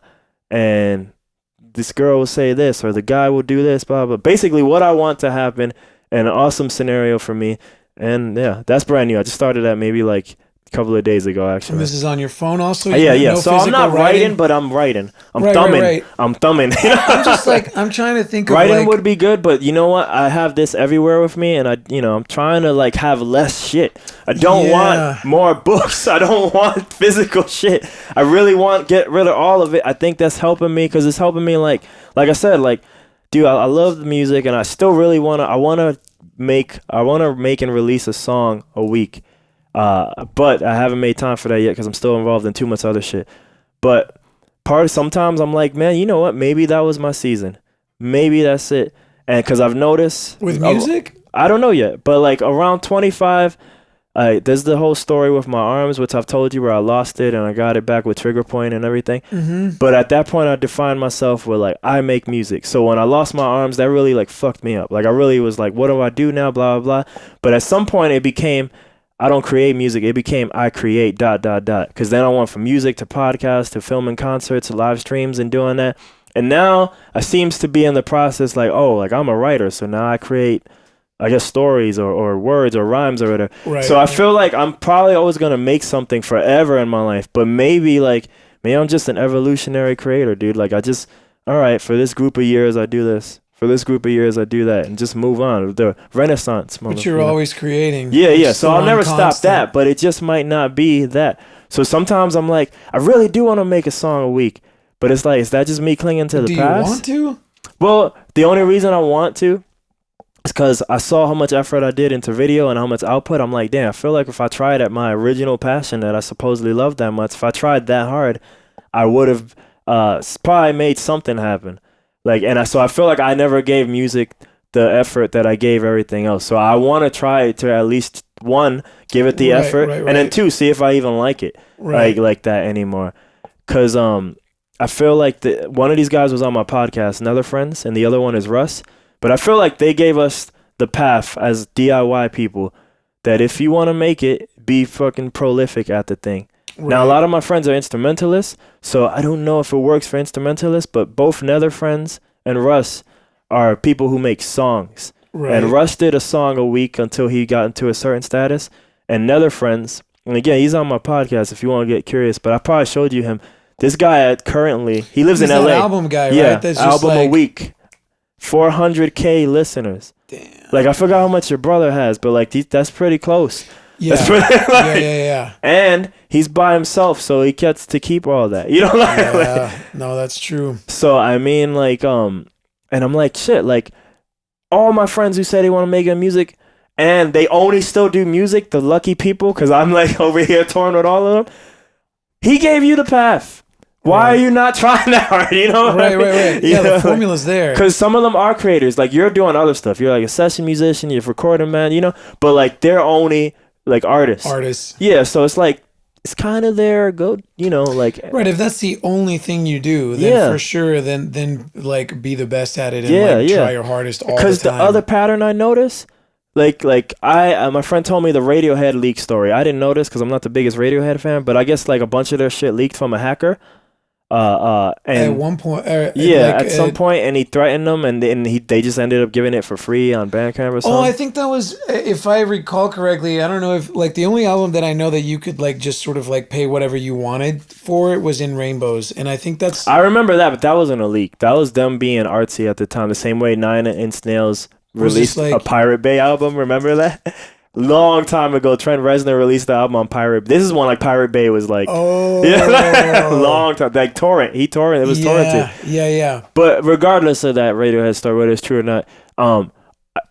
And this girl will say this, or the guy will do this, blah, blah. Basically what I want to happen, an awesome scenario for me. And yeah, that's brand new. I just started that maybe like a couple of days ago, actually. And this is on your phone also? Yeah. So I'm not writing, but I'm writing. I'm thumbing. Right. I'm thumbing. I'm just like, I'm trying to think of writing would be good, but you know what? I have this everywhere with me, and I'm trying to like have less shit. I don't want more books. I don't want physical shit. I really want get rid of all of it. I think that's helping me because it's helping me like I said, like, dude, I love the music, and I still really want to make and release a song a week. But I haven't made time for that yet because I'm still involved in too much other shit. But sometimes I'm like, man, you know what? Maybe that was my season. Maybe that's it. And because I've noticed with music, I don't know yet, but like around 25, there's the whole story with my arms, which I've told you where I lost it and I got it back with trigger point and everything. Mm-hmm. But at that point, I defined myself with like, I make music. So when I lost my arms, that really like fucked me up. Like I really was like, what do I do now? Blah, blah, blah. But at some point it became, I don't create music. It became I create ... Because then I went from music to podcasts to filming concerts to live streams and doing that. And now I seems to be in the process like, oh, like I'm a writer. So now I create, I guess, stories or words or rhymes or whatever. Right, so I feel like I'm probably always going to make something forever in my life. But maybe I'm just an evolutionary creator, dude. Like all right, for this group of years, I do this. For this group of years, I do that and just move on. The Renaissance. But you're always creating. Yeah. So I'll never stop that, but it just might not be that. So sometimes I'm like, I really do want to make a song a week, but it's like, is that just me clinging to the past? Do you want to? Well, the only reason I want to is because I saw how much effort I did into video and how much output. I'm like, damn, I feel like if I tried at my original passion that I supposedly love that much, if I tried that hard, I would have probably made something happen. So I feel like I never gave music the effort that I gave everything else. So I want to try to at least one, give it the effort, and then two, see if I even like it like that anymore. Because I feel like one of these guys was on my podcast, Another Friends, and the other one is Russ. But I feel like they gave us the path as DIY people that if you want to make it, be fucking prolific at the thing. Right. Now, a lot of my friends are instrumentalists, so I don't know if it works for instrumentalists, but both Nether Friends and Russ are people who make songs. Right. And Russ did a song a week until he got into a certain status. And Nether Friends, and again, he's on my podcast if you want to get curious, but I probably showed you him. This guy currently, he lives in LA. He's that album guy, right? Yeah, That's album a week. 400K listeners. Damn. Like, I forgot how much your brother has, but like that's pretty close. Yeah. That's pretty, yeah. And he's by himself, so he gets to keep all that. You know, no, that's true. So I mean, like, and I'm like, shit, like, all my friends who said they want to make music, and they only still do music, the lucky people, because I'm like over here touring with all of them. He gave you the path. Why are you not trying that hard? You know, right. Yeah, the formula's there. Because some of them are creators. Like, you're doing other stuff. You're like a session musician. You're recording, man. You know, but like they're only like artists. Yeah, so it's like it's kind of their go. You know, like right. If that's the only thing you do, then for sure, then like be the best at it and try your hardest all the time. Because the other pattern I notice. Like my friend told me the Radiohead leak story. I didn't know this because I'm not the biggest Radiohead fan, but I guess like a bunch of their shit leaked from a hacker. And at one point, at some point, and he threatened them, and they just ended up giving it for free on Bandcamp or something. Oh, I think that was, if I recall correctly, I don't know if like the only album that I know that you could like just sort of like pay whatever you wanted for it was In Rainbows, and I think that's. I remember that, but that wasn't a leak. That was them being artsy at the time, the same way Nine Inch Nails released a Pirate Bay album. Remember that? Long time ago, Trent Reznor released the album on Pirate. This is one like Pirate Bay was like, long time, like torrent. He torrent. It was torrented. Yeah. But regardless of that Radiohead story, whether it's true or not,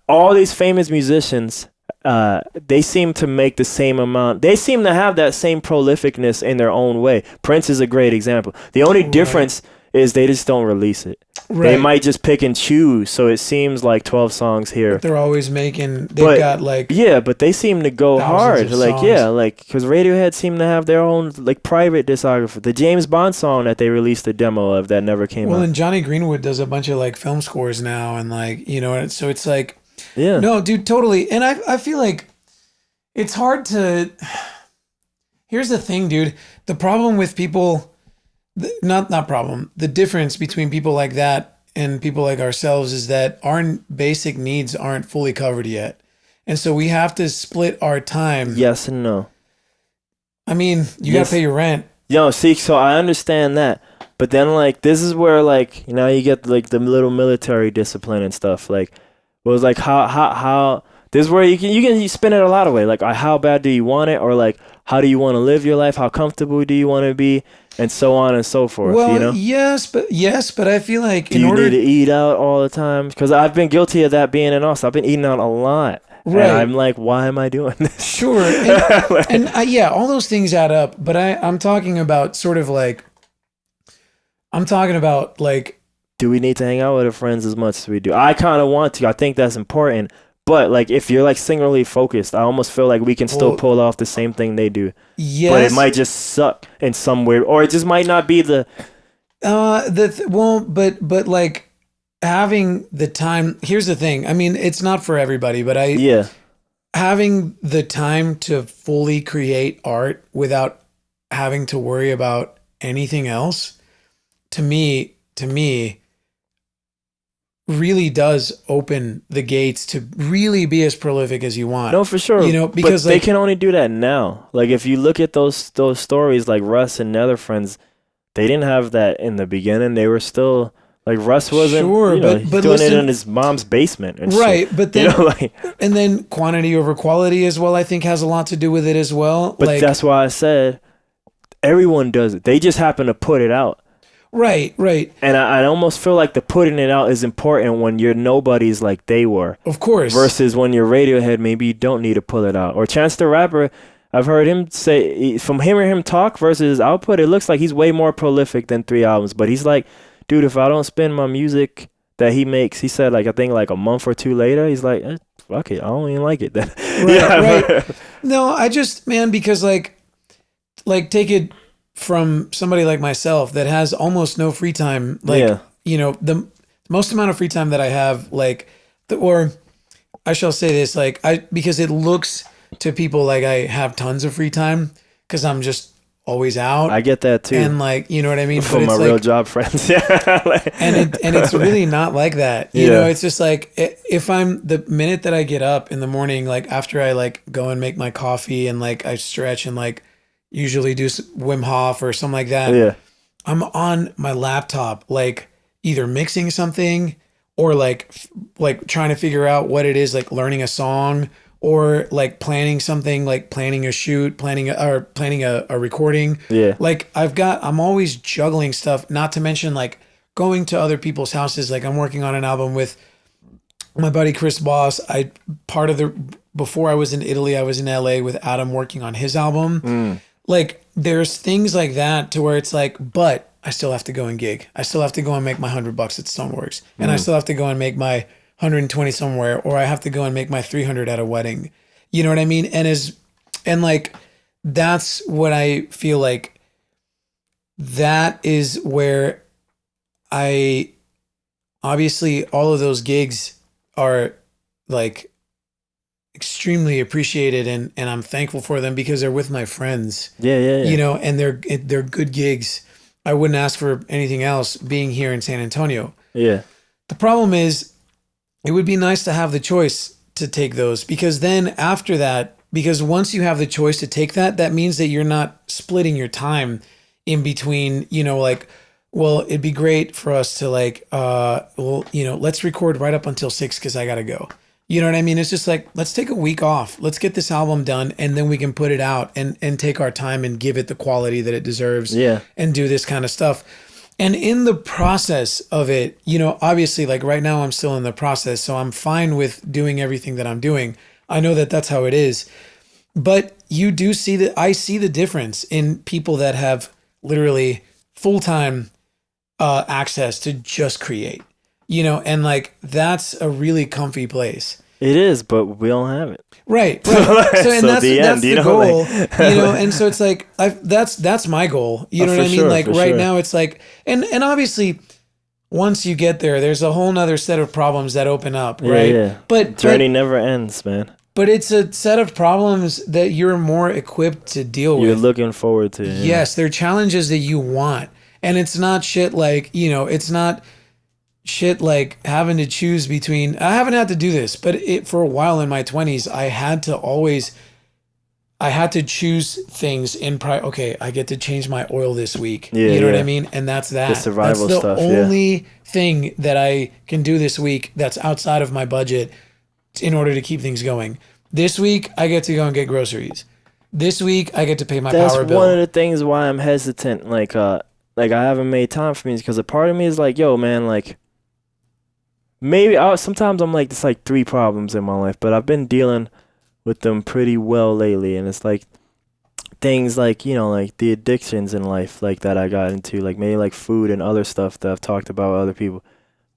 all these famous musicians, they seem to make the same amount. They seem to have that same prolificness in their own way. Prince is a great example. The only difference is they just don't release it. They might just pick and choose. So it seems like 12 songs here. But they're always making, they've got like, yeah, but they seem to go hard. Like, songs. yeah, like, because Radiohead seem to have their own, like, private discography. The James Bond song that they released a demo of that never came out. Well, and Johnny Greenwood does a bunch of like film scores now, and like, you know, so it's like, yeah. No, dude, totally. And I feel like it's hard to, here's the thing, dude. The problem with people, not problem, the difference between people like that and people like ourselves is that our basic needs aren't fully covered yet. And so we have to split our time. Yes and no. I mean, you got to pay your rent. Yo, see, so I understand that. But then, like, this is where, like, you know, you get, like, the little military discipline and stuff. Like, it was like, how, this is where you can spin it a lot of ways. Like, how bad do you want it? Or, like, how do you want to live your life? How comfortable do you want to be? And so on and so forth, well, you know? Yes, but I feel like do you need to eat out all the time? Because I've been guilty of that being an Austin. I've been eating out a lot. Right. And I'm like, why am I doing this? Sure. And yeah, all those things add up. But I'm talking about sort of like, do we need to hang out with our friends as much as we do? I kind of want to. I think that's important. But, like, if you're, like, singularly focused, I almost feel like we can still pull off the same thing they do. Yes. But it might just suck in some way. Or it just might not be the... but, like, having the time... Here's the thing. I mean, it's not for everybody, but having the time to fully create art without having to worry about anything else, to me... really does open the gates to really be as prolific as you want. No, for sure. You know, because but they can only do that now. Like, if you look at those stories, like Russ and other friends, they didn't have that in the beginning. They were still like, Russ wasn't but doing it in his mom's basement and right, shit. but then and then quantity over quality as well, I think, has a lot to do with it as well. But that's why I said everyone does it. They just happen to put it out. Right. And I almost feel like the putting it out is important when you're nobody's like they were. Of course. Versus when you're Radiohead, maybe you don't need to pull it out. Or Chance the Rapper, I've heard him say, from hearing him talk versus his output, it looks like he's way more prolific than 3 albums. But he's like, dude, if I don't spend my music that he makes, he said, like, I think like a month or two later, he's like, fuck it, I don't even like it then. Right. No, I just, man, because like take it from somebody like myself that has almost no free time, you know, the most amount of free time that I have, like, or I shall say this, like, because it looks to people like I have tons of free time because I'm just always out. I get that too. And like, you know what I mean? From my real job friends. and it's really not like that. You know, it's just like, if the minute that I get up in the morning, like after I like go and make my coffee and like I stretch and like usually do Wim Hof or something like that. Yeah. I'm on my laptop, like either mixing something or like trying to figure out what it is, like learning a song or like planning something, like planning a shoot, planning a recording. Yeah. Like I'm always juggling stuff, not to mention like going to other people's houses. Like I'm working on an album with my buddy Chris Boss. Before I was in Italy, I was in LA with Adam working on his album. Like there's things like that to where it's like, but I still have to go and gig. I still have to go and make my $100 at Stoneworks. And I still have to go and make my 120 somewhere, or I have to go and make my 300 at a wedding. You know what I mean? And like, that's what I feel like that is where obviously all of those gigs are like extremely appreciated and I'm thankful for them because they're with my friends. Yeah. You know, and they're good gigs. I wouldn't ask for anything else being here in San Antonio. Yeah. The problem is it would be nice to have the choice to take those, because then after that, because once you have the choice to take that, that means that you're not splitting your time in between, you know, like, well, it'd be great for us to like, let's record right up until 6 because I got to go. You know what I mean? It's just like, let's take a week off. Let's get this album done and then we can put it out and take our time and give it the quality that it deserves. Yeah. And do this kind of stuff. And in the process of it, you know, obviously like right now I'm still in the process, so I'm fine with doing everything that I'm doing. I know that that's how it is. But you do see I see the difference in people that have literally full-time access to just create, you know, and like that's a really comfy place. It is, but we don't have it. Right. So and So that's the end, you the know, goal, like- you know, and so it's like that's my goal. You know for what I mean? sure, Like for right sure. now it's like and obviously once you get there, there's a whole nother set of problems that open up, Yeah, right? yeah. But Journey never ends, man. but it's a set of problems that you're more equipped to deal You're with. looking forward to. Yeah. Yes, they're challenges that you want. And it's not shit like, you know, it's not shit like having to choose between I haven't had to do this, but it for a while in my 20s, I had to choose things in okay, I get to change my oil this week. Yeah, you know what I yeah. mean? And that's that. The survival that's the stuff, yeah. only thing that I can do this week that's outside of my budget in order to keep things going. This week, I get to go and get groceries. This week, I get to pay my That's power bill. one of the things why I'm hesitant. Like I haven't made time for me because a part of me is like, yo, man, like maybe sometimes I'm like, it's like 3 problems in my life, but I've been dealing with them pretty well lately, and it's like things like, you know, like the addictions in life, like that I got into, like maybe like food and other stuff that I've talked about with other people,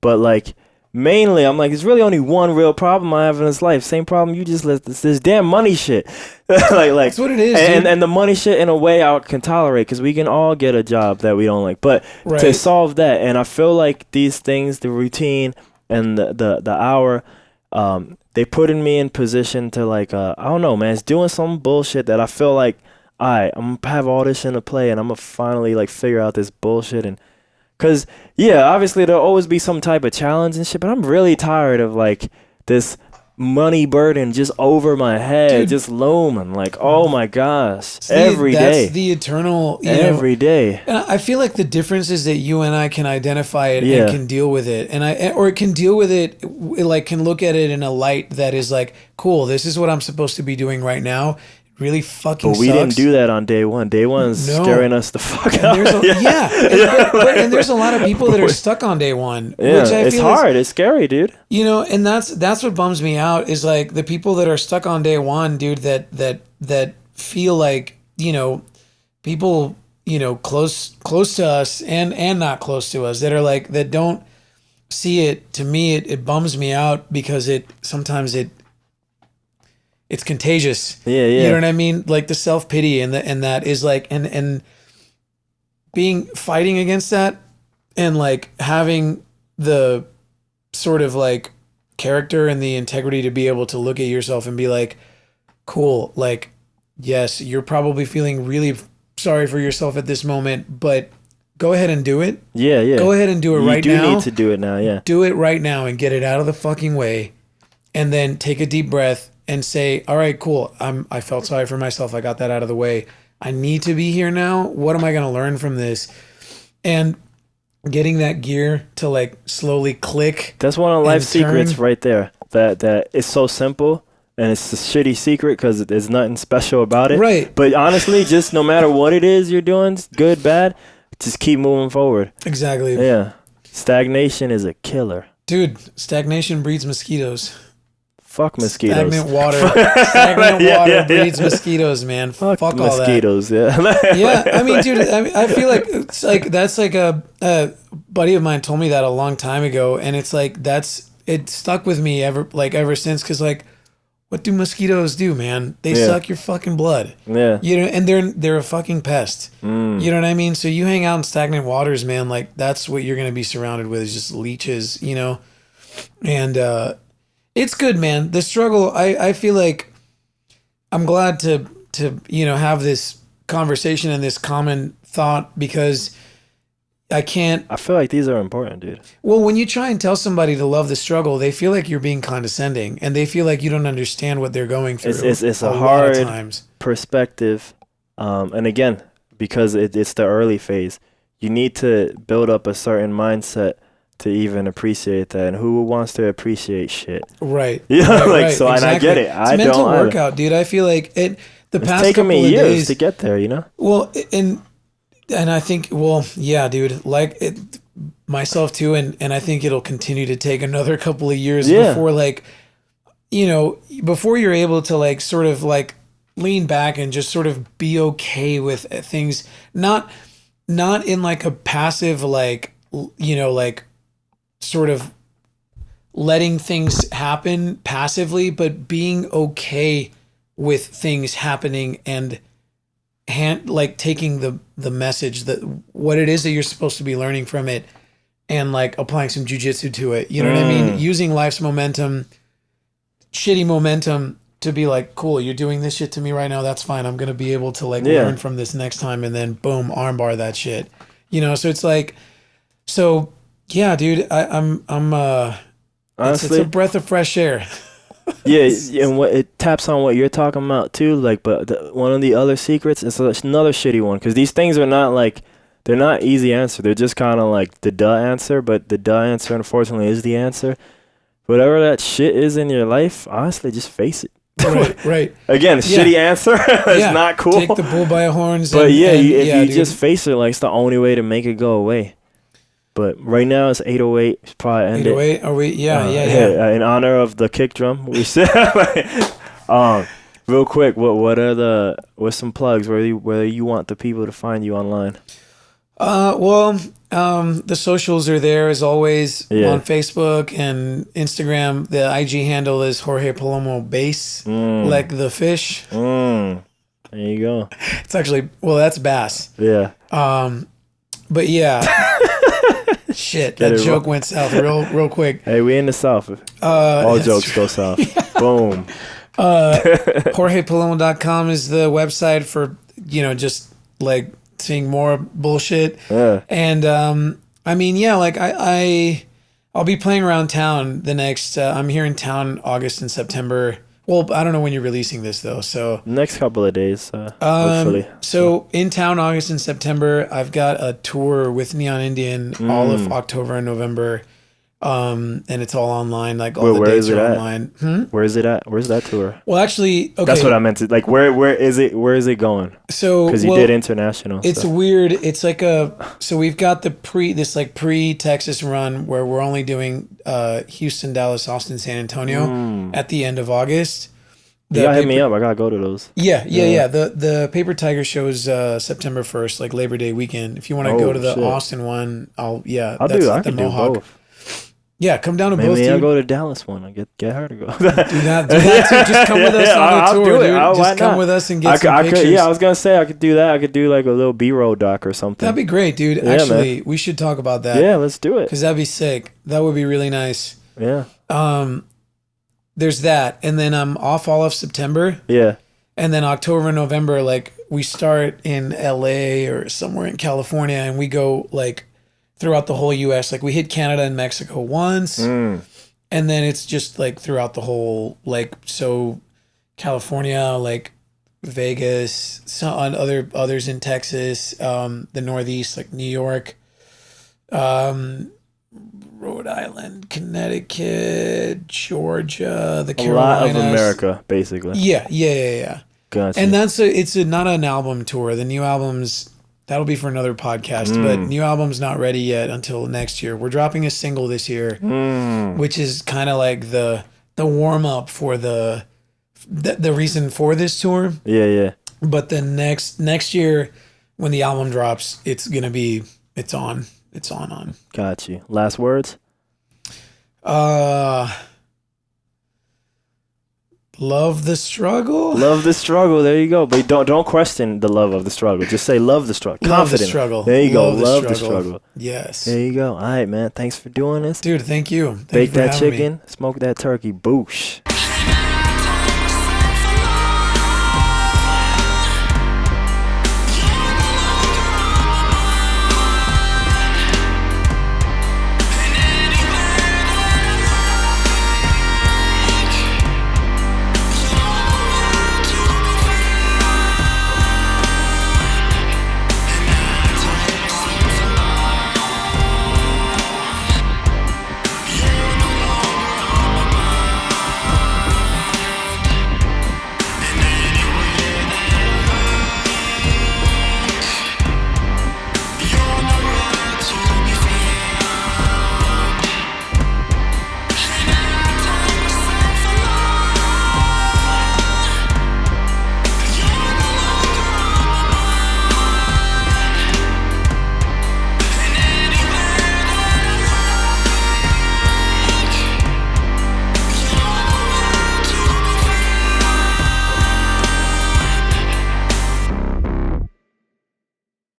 but like mainly I'm like, it's really only one real problem I have in this life. Same problem you just listed. This damn money shit. like That's what it is, dude. and the money shit in a way I can tolerate because we can all get a job that we don't like, but to Right. solve that, and I feel like these things, the routine and the hour, they putting me in position to like I don't know, man, it's doing some bullshit that I feel like I'm gonna have all this into play and I'm gonna finally like figure out this bullshit. And cause yeah, obviously there'll always be some type of challenge and shit, but I'm really tired of like this money burden just over my head, Dude. just looming like, oh my gosh, every day, That's the eternal, you know, every day. and I feel like the difference is that you and I can identify it Yeah. and can deal with it, or can deal with it, like can look at it in a light that is like, cool. This is what I'm supposed to be doing right now. It really fucking. But we sucks. didn't do that on day one. Day one's No. scaring us the fuck And out. there's and there's a lot of people that are stuck on day one, Yeah, which I it's feel hard. It's scary, dude. you know, and that's what bums me out is like the people that are stuck on day one, dude, that feel like, you know, people, you know, close to us and not close to us that are like that don't see it. To me, it bums me out because sometimes it's contagious. Yeah, yeah. You know what I mean? Like the self-pity and that is like and fighting against that and like having the sort of like character and the integrity to be able to look at yourself and be like, cool, like, yes, you're probably feeling really sorry for yourself at this moment, but go ahead and do it. Yeah, yeah. Go ahead and do it right now. You do need to do it now, yeah. Do it right now and get it out of the fucking way. And then take a deep breath and say, all right, cool. I felt sorry for myself. I got that out of the way. I need to be here now. What am I going to learn from this? And getting that gear to like slowly click. That's one of life's and turn. secrets right there. That it's so simple and it's a shitty secret because there's nothing special about it. Right. But honestly, just no matter what it is you're doing, good, bad, just keep moving forward. Exactly. Yeah. Stagnation is a killer. Dude, stagnation breeds mosquitoes. Fuck mosquitoes. Stagnant water. Stagnant Yeah, water yeah, yeah. breeds mosquitoes, man. Fuck all that. mosquitoes, yeah. Yeah, I mean, dude, I feel like it's like that's like a buddy of mine told me that a long time ago, and it's like it stuck with me ever since. Because like, what do mosquitoes do, man? They Yeah. suck your fucking blood. Yeah. You know, and they're a fucking pest. You know what I mean? So you hang out in stagnant waters, man. Like that's what you're gonna be surrounded with is just leeches. You know, and it's good, man. The struggle. I feel like I'm glad to you know have this conversation and this common thought because I can't. I feel like these are important, dude. Well, when you try and tell somebody to love the struggle, they feel like you're being condescending and they feel like you don't understand what they're going through. It's a lot hard of times. perspective. And again, because it's the early phase, you need to build up a certain mindset to even appreciate that. And who wants to appreciate shit? Right. Yeah, right, like, right, so, and I get it. It's I a mental don't either. workout, dude. I feel like the It's past taken couple me of years days to get there, you know? Well, and I think, well, yeah, dude, like myself too, and I think it'll continue to take another couple of years Yeah. before, like, you know, before you're able to like sort of like lean back and just sort of be okay with things, not in like a passive you know, like sort of letting things happen passively, but being okay with things happening and like taking the message that what it is that you're supposed to be learning from it and like applying some jujitsu to it. You know what I mean? Using life's momentum, shitty momentum to be like, cool, you're doing this shit to me right now. That's fine. I'm going to be able to like learn from this next time. And then boom, armbar that shit, you know? So it's like, so yeah, dude, I'm honestly, it's a breath of fresh air. Yeah, and what it taps on what you're talking about too. Like, but one of the other secrets is another shitty one, because these things are not like, they're not easy answer. They're just kind of like the duh answer, but the duh answer unfortunately is the answer. Whatever that shit is in your life, honestly, just face it. Right. Again, shitty answer. It's not cool. Take the bull by the horns. But if you just face it, like, it's the only way to make it go away. But right now it's 8:08. It's probably end 8:08. Are we? Yeah. In honor of the kick drum, we said. Real quick, what's some plugs where you want the people to find you online? The socials are there as always on Facebook and Instagram. The IG handle is Jorge Palomo Bass, like the fish. There you go. It's actually, that's bass. Yeah. But yeah. Shit, that joke went south real quick. Hey, we in the South. All jokes go south. Boom. JorgePalomo.com is the website for, just like seeing more bullshit. Yeah. And I mean, yeah, like I'll be playing around town the next I'm here in town August and September. Well, I don't know when you're releasing this though, so next couple of days, hopefully. So in town August and September, I've got a tour with Neon Indian all of October and November, and it's all online. Like all the dates are online. Where is it at? Where's that tour? Well, actually, okay. That's what I meant to. Like, where is it? Where is it going? So because you did international. It's weird. It's like so we've got the pre-Texas run where we're only doing Houston, Dallas, Austin, San Antonio at the end of August. You gotta hit me up. I gotta go to those. Yeah. The Paper Tiger shows September 1st, like Labor Day weekend. If you want to go to the Austin one, I'll do both. Yeah, come down to both. Maybe I'll go to Dallas one. I get her to go. do that too. Just come with us on the tour, dude. Just come with us and get some pictures. Yeah, I was gonna say I could do that. I could do like a little B-roll doc or something. That'd be great, dude. Yeah, actually, we should talk about that. Yeah, let's do it. Because that'd be sick. That would be really nice. Yeah. There's that, and then I'm off all of September. Yeah. And then October and November, like we start in LA or somewhere in California, and we go like throughout the whole US. Like we hit Canada and Mexico once, and then it's just like throughout the whole, like, so California, like Vegas, some others in Texas, the Northeast, like New York, Rhode Island, Connecticut, Georgia, the Carolinas. A lot of America, basically. Yeah. Gotcha. And it's not an album tour. The new album's, that'll be for another podcast, but new album's not ready yet until next year. We're dropping a single this year, which is kind of like the warm up for the reason for this tour. Yeah. But the next year when the album drops, it's on. Got you. Last words? Love the struggle. Love the struggle. There you go. But don't question the love of the struggle. Just say love the struggle. Love the struggle. There you go. Love the struggle. Yes. There you go. All right, man. Thanks for doing this. Dude, thank you. Bake that chicken. Smoke that turkey. Boosh.